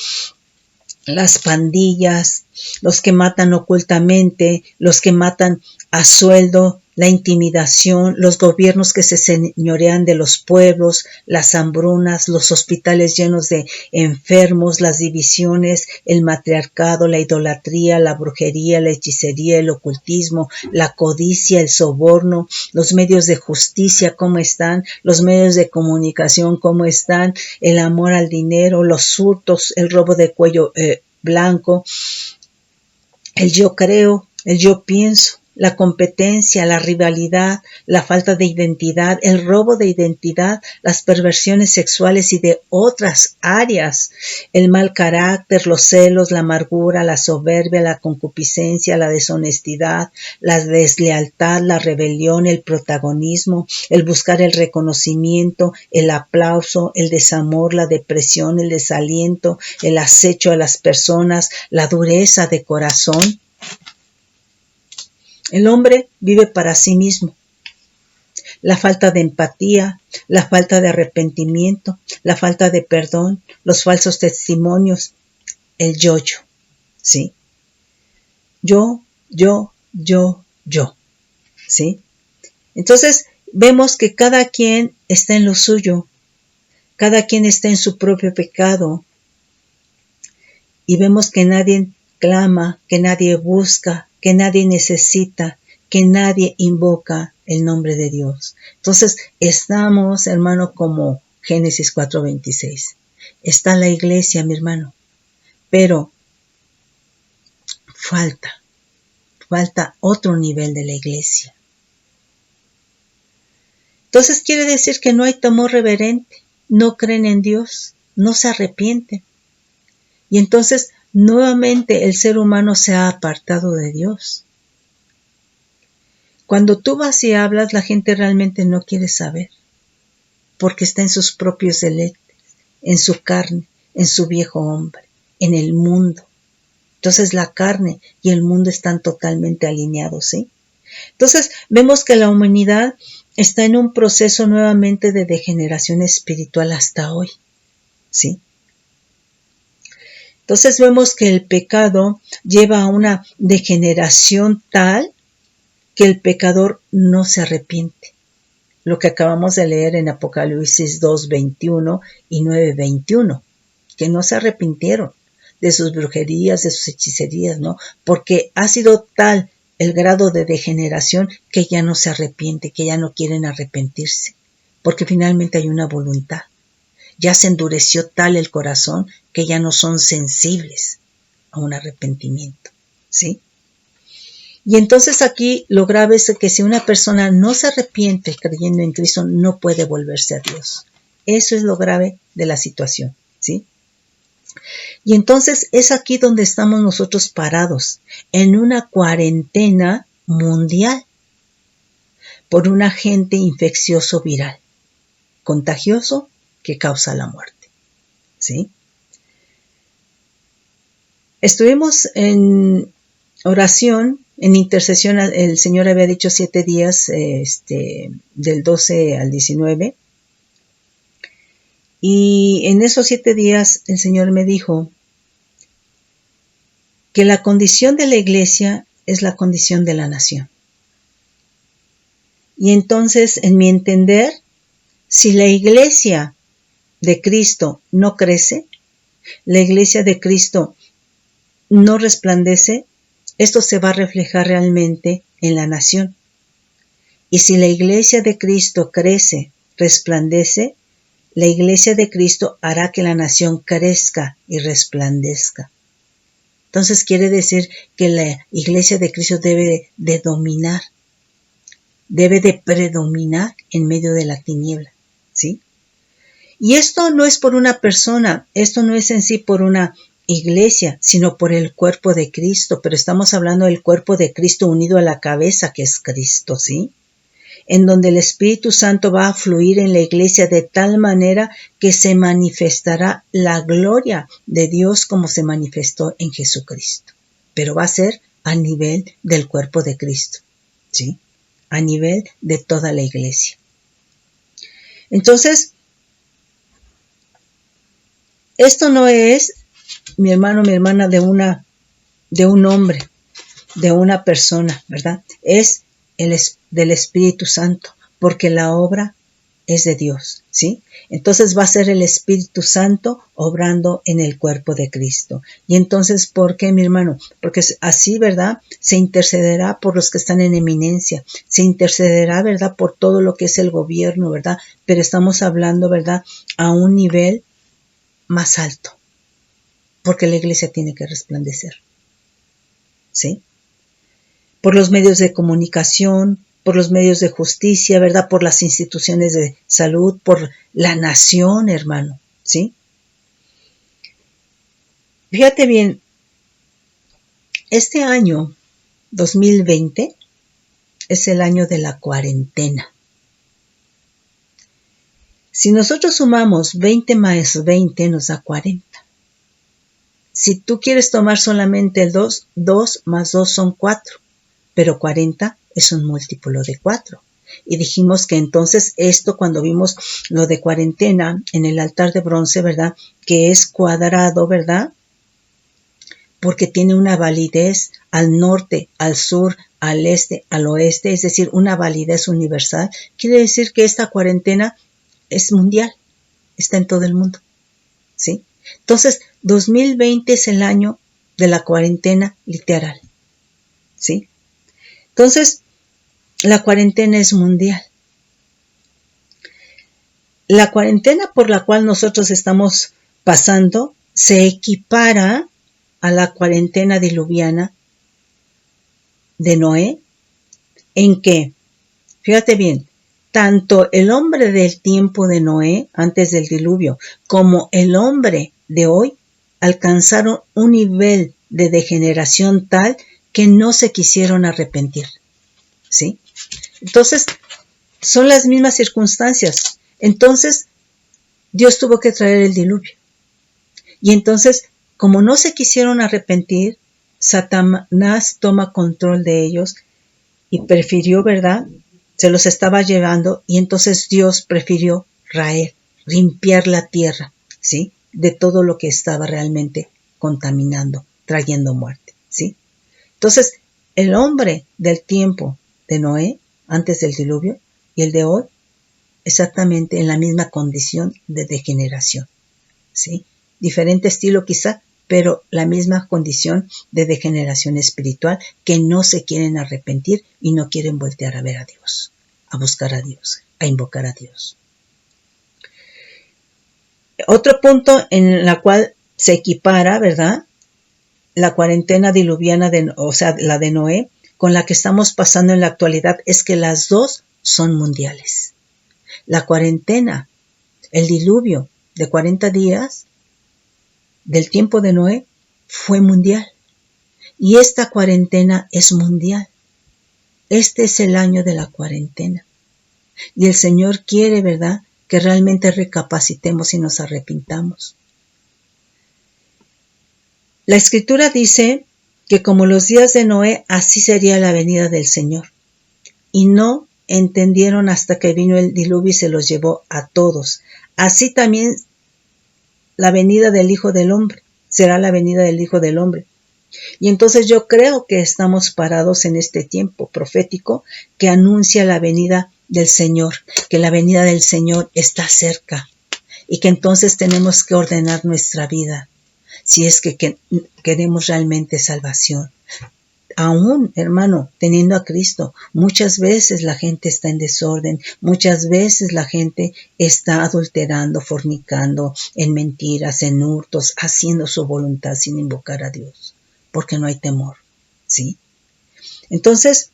las pandillas, los que matan ocultamente, los que matan a sueldo, la intimidación, los gobiernos que se señorean de los pueblos, las hambrunas, los hospitales llenos de enfermos, las divisiones, el matriarcado, la idolatría, la brujería, la hechicería, el ocultismo, la codicia, el soborno, los medios de justicia, ¿cómo están? Los medios de comunicación, ¿cómo están? El amor al dinero, los hurtos, el robo de cuello blanco, el yo creo, el yo pienso, la competencia, la rivalidad, la falta de identidad, el robo de identidad, las perversiones sexuales y de otras áreas, el mal carácter, los celos, la amargura, la soberbia, la concupiscencia, la deshonestidad, la deslealtad, la rebelión, el protagonismo, el buscar el reconocimiento, el aplauso, el desamor, la depresión, el desaliento, el acecho a las personas, la dureza de corazón. El hombre vive para sí mismo. La falta de empatía, la falta de arrepentimiento, la falta de perdón, los falsos testimonios, el yo-yo, ¿sí? Yo, ¿sí? Entonces, vemos que cada quien está en lo suyo, cada quien está en su propio pecado, y vemos que nadie clama, que nadie busca, que nadie necesita, que nadie invoca el nombre de Dios. Entonces, estamos, hermano, como Génesis 4:26. Está la iglesia, mi hermano, pero falta otro nivel de la iglesia. Entonces quiere decir que no hay temor reverente, no creen en Dios, no se arrepienten. Y entonces nuevamente el ser humano se ha apartado de Dios. Cuando tú vas y hablas, la gente realmente no quiere saber, porque está en sus propios deleites, en su carne, en su viejo hombre, en el mundo. Entonces la carne y el mundo están totalmente alineados, ¿sí? Entonces vemos que la humanidad está en un proceso nuevamente de degeneración espiritual hasta hoy, ¿sí? Entonces vemos que el pecado lleva a una degeneración tal que el pecador no se arrepiente. Lo que acabamos de leer en Apocalipsis 2:21 y 9:21, que no se arrepintieron de sus brujerías, de sus hechicerías, ¿no? Porque ha sido tal el grado de degeneración que ya no se arrepiente, que ya no quieren arrepentirse, porque finalmente hay una voluntad. Ya se endureció tal el corazón que ya no son sensibles a un arrepentimiento, ¿sí? Y entonces aquí lo grave es que si una persona no se arrepiente creyendo en Cristo, no puede volverse a Dios. Eso es lo grave de la situación, ¿sí? Y entonces es aquí donde estamos nosotros parados, en una cuarentena mundial por un agente infeccioso viral, contagioso que causa la muerte, ¿sí? Estuvimos en oración, en intercesión. El Señor había dicho 7 días, del 12 al 19. Y en esos 7 días el Señor me dijo que la condición de la iglesia es la condición de la nación. Y entonces, en mi entender, si la iglesia de Cristo no crece, la iglesia de Cristo no resplandece, esto se va a reflejar realmente en la nación. Y si la iglesia de Cristo crece, resplandece, la iglesia de Cristo hará que la nación crezca y resplandezca. Entonces quiere decir que la iglesia de Cristo debe de dominar, debe de predominar en medio de la tiniebla, ¿sí? Y esto no es por una persona, esto no es en sí por una iglesia, sino por el cuerpo de Cristo, pero estamos hablando del cuerpo de Cristo unido a la cabeza que es Cristo, ¿sí? En donde el Espíritu Santo va a fluir en la iglesia de tal manera que se manifestará la gloria de Dios como se manifestó en Jesucristo. Pero va a ser a nivel del cuerpo de Cristo, ¿sí? A nivel de toda la iglesia. Entonces, esto no es, mi hermano, mi hermana, de un hombre, de una persona, ¿verdad? Es del Espíritu Santo, porque la obra es de Dios, ¿sí? Entonces va a ser el Espíritu Santo obrando en el cuerpo de Cristo. Y entonces, ¿por qué, mi hermano? Porque así, ¿verdad? Se intercederá por los que están en eminencia, se intercederá, ¿verdad? Por todo lo que es el gobierno, ¿verdad? Pero estamos hablando, ¿verdad? A un nivel más alto, porque la iglesia tiene que resplandecer, ¿sí? Por los medios de comunicación, por los medios de justicia, ¿verdad? Por las instituciones de salud, por la nación, hermano, ¿sí? Fíjate bien, este año 2020 es el año de la cuarentena. Si nosotros sumamos 20 más 20 nos da 40. Si tú quieres tomar solamente el 2, 2 más 2 son 4, pero 40 es un múltiplo de 4. Y dijimos que entonces esto, cuando vimos lo de cuarentena en el altar de bronce, ¿verdad? Que es cuadrado, ¿verdad? Porque tiene una validez al norte, al sur, al este, al oeste, es decir, una validez universal. Quiere decir que esta cuarentena es mundial, está en todo el mundo, ¿sí? Entonces, 2020 es el año de la cuarentena literal, ¿sí? Entonces, la cuarentena es mundial. La cuarentena por la cual nosotros estamos pasando se equipara a la cuarentena diluviana de Noé, en que, fíjate bien, tanto el hombre del tiempo de Noé, antes del diluvio, como el hombre de hoy, alcanzaron un nivel de degeneración tal que no se quisieron arrepentir, ¿sí? Entonces, son las mismas circunstancias. Entonces, Dios tuvo que traer el diluvio. Y entonces, como no se quisieron arrepentir, Satanás toma control de ellos y prefirió, ¿verdad? Se los estaba llevando y entonces Dios prefirió raer, limpiar la tierra, ¿sí? De todo lo que estaba realmente contaminando, trayendo muerte, ¿sí? Entonces, el hombre del tiempo de Noé, antes del diluvio, y el de hoy, exactamente en la misma condición de degeneración, ¿sí? Diferente estilo quizá, pero la misma condición de degeneración espiritual, que no se quieren arrepentir y no quieren voltear a ver a Dios, a buscar a Dios, a invocar a Dios. Otro punto en la cual se equipara, ¿verdad? La cuarentena diluviana, o sea, la de Noé, con la que estamos pasando en la actualidad, es que las dos son mundiales. La cuarentena, el diluvio de 40 días del tiempo de Noé fue mundial. Y esta cuarentena es mundial. Este es el año de la cuarentena. Y el Señor quiere, ¿verdad?, que realmente recapacitemos y nos arrepintamos. La Escritura dice que como los días de Noé, así sería la venida del Señor. Y no entendieron hasta que vino el diluvio y se los llevó a todos. Así también la venida del Hijo del Hombre será la venida del Hijo del Hombre. Y entonces yo creo que estamos parados en este tiempo profético que anuncia la venida del Señor, que la venida del Señor está cerca y que entonces tenemos que ordenar nuestra vida si es que queremos realmente salvación. Aún, hermano, teniendo a Cristo, muchas veces la gente está en desorden, muchas veces la gente está adulterando, fornicando, en mentiras, en hurtos, haciendo su voluntad sin invocar a Dios, porque no hay temor, ¿sí? Entonces,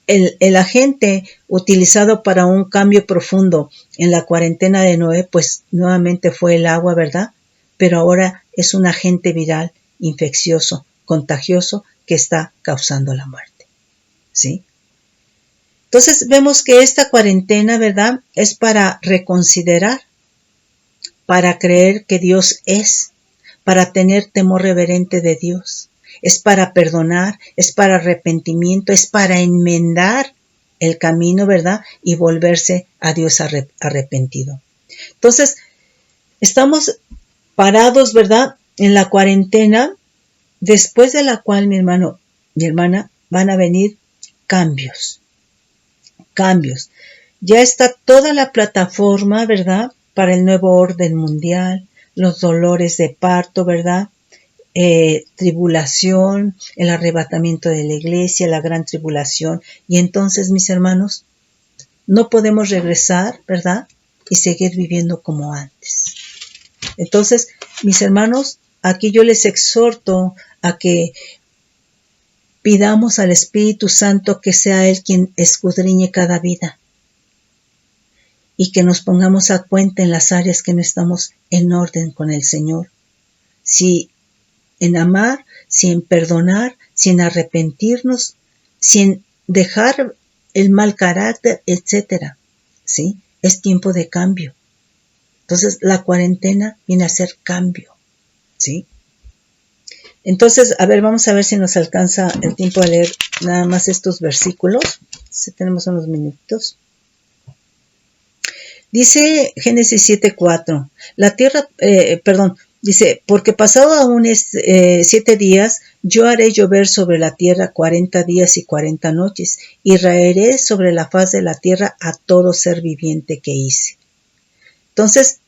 el agente utilizado para un cambio profundo en la cuarentena de Noé, pues nuevamente fue el agua, ¿verdad? Pero ahora es un agente viral, infeccioso, contagioso, que está causando la muerte, ¿sí? Entonces vemos que esta cuarentena, ¿verdad?, es para reconsiderar, para creer que Dios es, para tener temor reverente de Dios, es para perdonar, es para arrepentimiento, es para enmendar el camino, ¿verdad? Y volverse a Dios arrepentido. Entonces, estamos parados, ¿verdad? En la cuarentena, después de la cual, mi hermano, mi hermana, van a venir cambios. Ya está toda la plataforma, ¿verdad? Para el nuevo orden mundial, los dolores de parto, ¿verdad? Tribulación, el arrebatamiento de la iglesia, la gran tribulación. Y entonces, mis hermanos, no podemos regresar, ¿verdad? Y seguir viviendo como antes. Entonces, mis hermanos, aquí yo les exhorto a que pidamos al Espíritu Santo que sea Él quien escudriñe cada vida y que nos pongamos a cuenta en las áreas que no estamos en orden con el Señor. Si en amar, si en perdonar, si en arrepentirnos, si en dejar el mal carácter, etcétera. ¿Sí? Es tiempo de cambio. Entonces, la cuarentena viene a ser cambio. ¿Sí? Entonces, a ver, vamos a ver si nos alcanza el tiempo de leer nada más estos versículos. Si tenemos unos minutitos. Dice Génesis 7:4, la tierra, dice, porque pasado aún 7 días, yo haré llover sobre la tierra 40 días y 40 noches, y raeré sobre la faz de la tierra a todo ser viviente que hice. Entonces,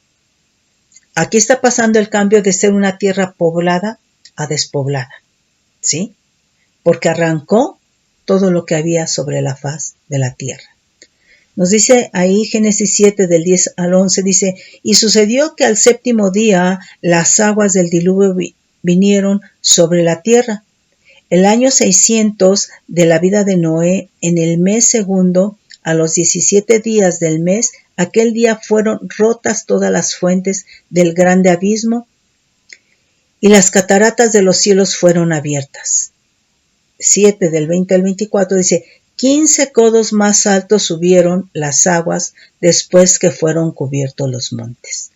aquí está pasando el cambio de ser una tierra poblada a despoblada, ¿sí? Porque arrancó todo lo que había sobre la faz de la tierra. Nos dice ahí Génesis 7 del 10 al 11, dice, y sucedió que al 7º día las aguas del diluvio vinieron sobre la tierra. El año 600 de la vida de Noé, en el mes segundo, a los 17 días del mes, aquel día fueron rotas todas las fuentes del grande abismo y las cataratas de los cielos fueron abiertas. 7 del 20 al 24 dice, 15 codos más altos subieron las aguas después que fueron cubiertos los montes.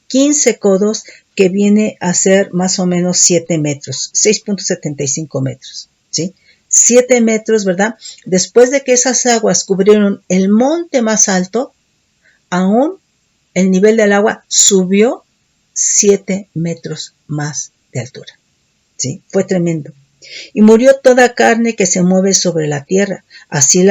15 codos que viene a ser más o menos 7 metros, 6.75 metros, ¿sí? 7 metros, ¿verdad? Después de que esas aguas cubrieron el monte más alto, aún el nivel del agua subió 7 metros más de altura, ¿sí? Fue tremendo. Y murió toda carne que se mueve sobre la tierra, así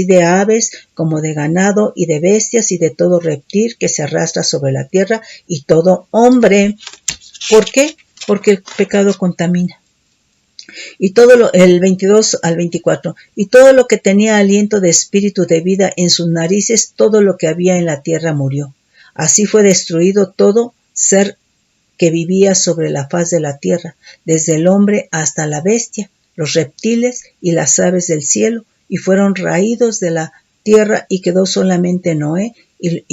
de aves como de ganado y de bestias y de todo reptil que se arrastra sobre la tierra y todo hombre. ¿Por qué? Porque el pecado contamina. Y el 22 al 24, y todo lo que tenía aliento de espíritu de vida en sus narices, todo lo que había en la tierra murió. Así fue destruido todo ser que vivía sobre la faz de la tierra, desde el hombre hasta la bestia, los reptiles y las aves del cielo, y fueron raídos de la tierra, y quedó solamente Noé, y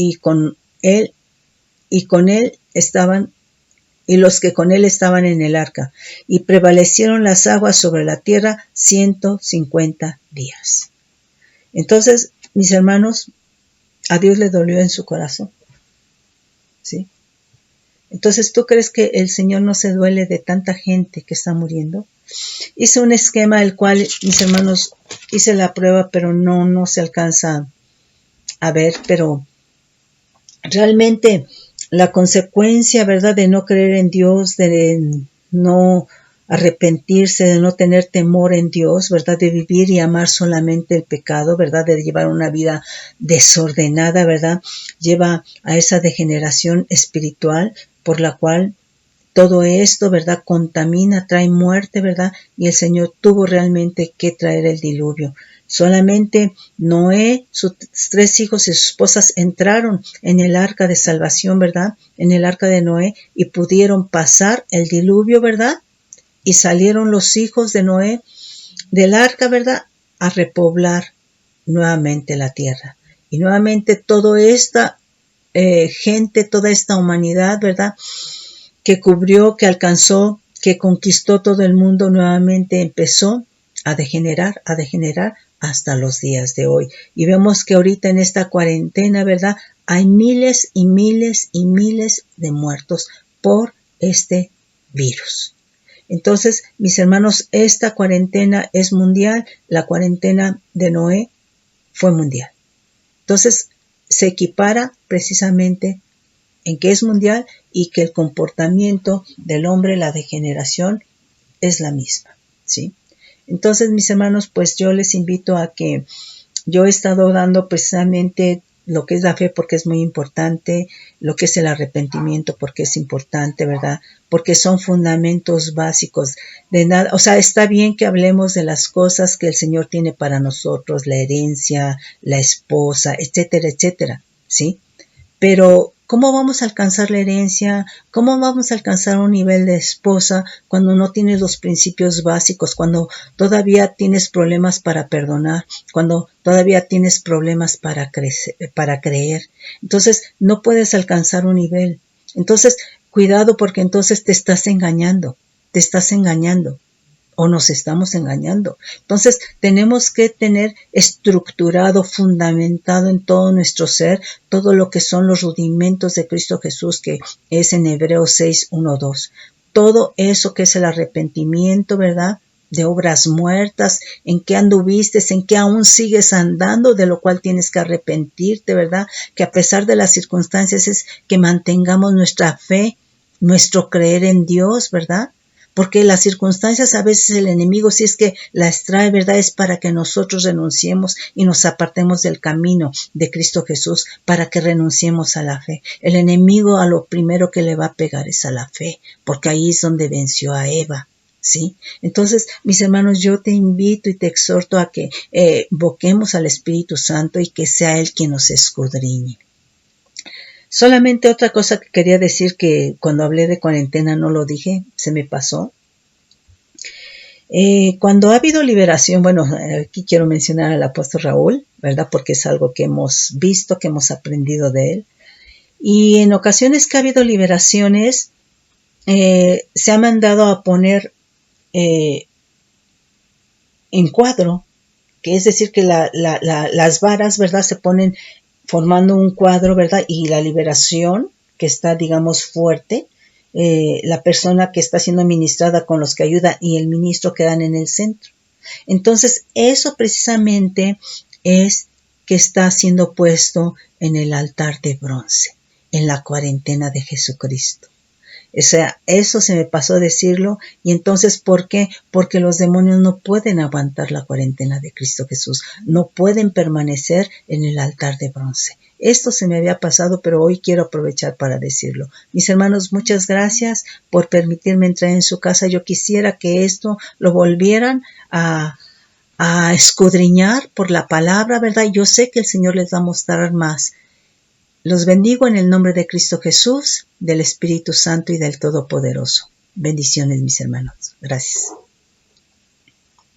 los que con él estaban en el arca, y prevalecieron las aguas sobre la tierra 150 días. Entonces, mis hermanos, a Dios le dolió en su corazón, ¿sí? Entonces, ¿tú crees que el Señor no se duele de tanta gente que está muriendo? Hice un esquema el cual, mis hermanos, hice la prueba, pero no se alcanza a ver, pero realmente la consecuencia, ¿verdad?, de no creer en Dios, de no arrepentirse, de no tener temor en Dios, ¿verdad?, de vivir y amar solamente el pecado, ¿verdad?, de llevar una vida desordenada, ¿verdad?, lleva a esa degeneración espiritual por la cual todo esto, ¿verdad?, contamina, trae muerte, ¿verdad?, y el Señor tuvo realmente que traer el diluvio. Solamente Noé, sus 3 hijos y sus esposas entraron en el arca de salvación, ¿verdad?, en el arca de Noé, y pudieron pasar el diluvio, ¿verdad?, y salieron los hijos de Noé del arca, ¿verdad?, a repoblar nuevamente la tierra. Y nuevamente toda esta gente, toda esta humanidad, ¿verdad?, que cubrió, que alcanzó, que conquistó todo el mundo, nuevamente empezó a degenerar hasta los días de hoy. Y vemos que ahorita en esta cuarentena, ¿verdad?, hay miles y miles y miles de muertos por este virus. Entonces, mis hermanos, esta cuarentena es mundial, la cuarentena de Noé fue mundial. Entonces, se equipara precisamente en que es mundial y que el comportamiento del hombre, la degeneración, es la misma, ¿sí? Entonces, mis hermanos, pues yo les invito a que yo he estado dando precisamente lo que es la fe porque es muy importante, lo que es el arrepentimiento porque es importante, ¿verdad? Porque son fundamentos básicos de nada. O sea, está bien que hablemos de las cosas que el Señor tiene para nosotros, la herencia, la esposa, etcétera, etcétera, ¿sí? Pero, ¿cómo vamos a alcanzar la herencia? ¿Cómo vamos a alcanzar un nivel de esposa cuando no tienes los principios básicos? Cuando todavía tienes problemas para perdonar, cuando todavía tienes problemas para creer. Entonces, no puedes alcanzar un nivel. Entonces, cuidado porque entonces te estás engañando. O nos estamos engañando. Entonces, tenemos que tener estructurado, fundamentado en todo nuestro ser, todo lo que son los rudimentos de Cristo Jesús, que es en Hebreos 6, 1, 2. Todo eso que es el arrepentimiento, ¿verdad? De obras muertas, en qué anduviste, en qué aún sigues andando, de lo cual tienes que arrepentirte, ¿verdad? Que a pesar de las circunstancias es que mantengamos nuestra fe, nuestro creer en Dios, ¿verdad? Porque las circunstancias a veces el enemigo, si es que las trae, ¿verdad? Es para que nosotros renunciemos y nos apartemos del camino de Cristo Jesús, para que renunciemos a la fe. El enemigo a lo primero que le va a pegar es a la fe, porque ahí es donde venció a Eva, ¿sí? Entonces, mis hermanos, yo te invito y te exhorto a que invoquemos al Espíritu Santo y que sea Él quien nos escudriñe. Solamente otra cosa que quería decir, que cuando hablé de cuarentena no lo dije, se me pasó. Cuando ha habido liberación, bueno, aquí quiero mencionar al apóstol Raúl, ¿verdad? Porque es algo que hemos visto, que hemos aprendido de él. Y en ocasiones que ha habido liberaciones, se ha mandado a poner en cuadro, que es decir que las varas, ¿verdad? Se ponen formando un cuadro, ¿verdad? Y la liberación, que está, digamos, fuerte, la persona que está siendo ministrada con los que ayuda y el ministro quedan en el centro. Entonces, eso precisamente es que está siendo puesto en el altar de bronce, en la cuarentena de Jesucristo. O sea, eso se me pasó a decirlo. Y entonces, ¿por qué? Porque los demonios no pueden aguantar la cuarentena de Cristo Jesús. No pueden permanecer en el altar de bronce. Esto se me había pasado, pero hoy quiero aprovechar para decirlo. Mis hermanos, muchas gracias por permitirme entrar en su casa. Yo quisiera que esto lo volvieran a escudriñar por la palabra, ¿verdad? Yo sé que el Señor les va a mostrar más. Los bendigo en el nombre de Cristo Jesús, del Espíritu Santo y del Todopoderoso. Bendiciones, mis hermanos. Gracias.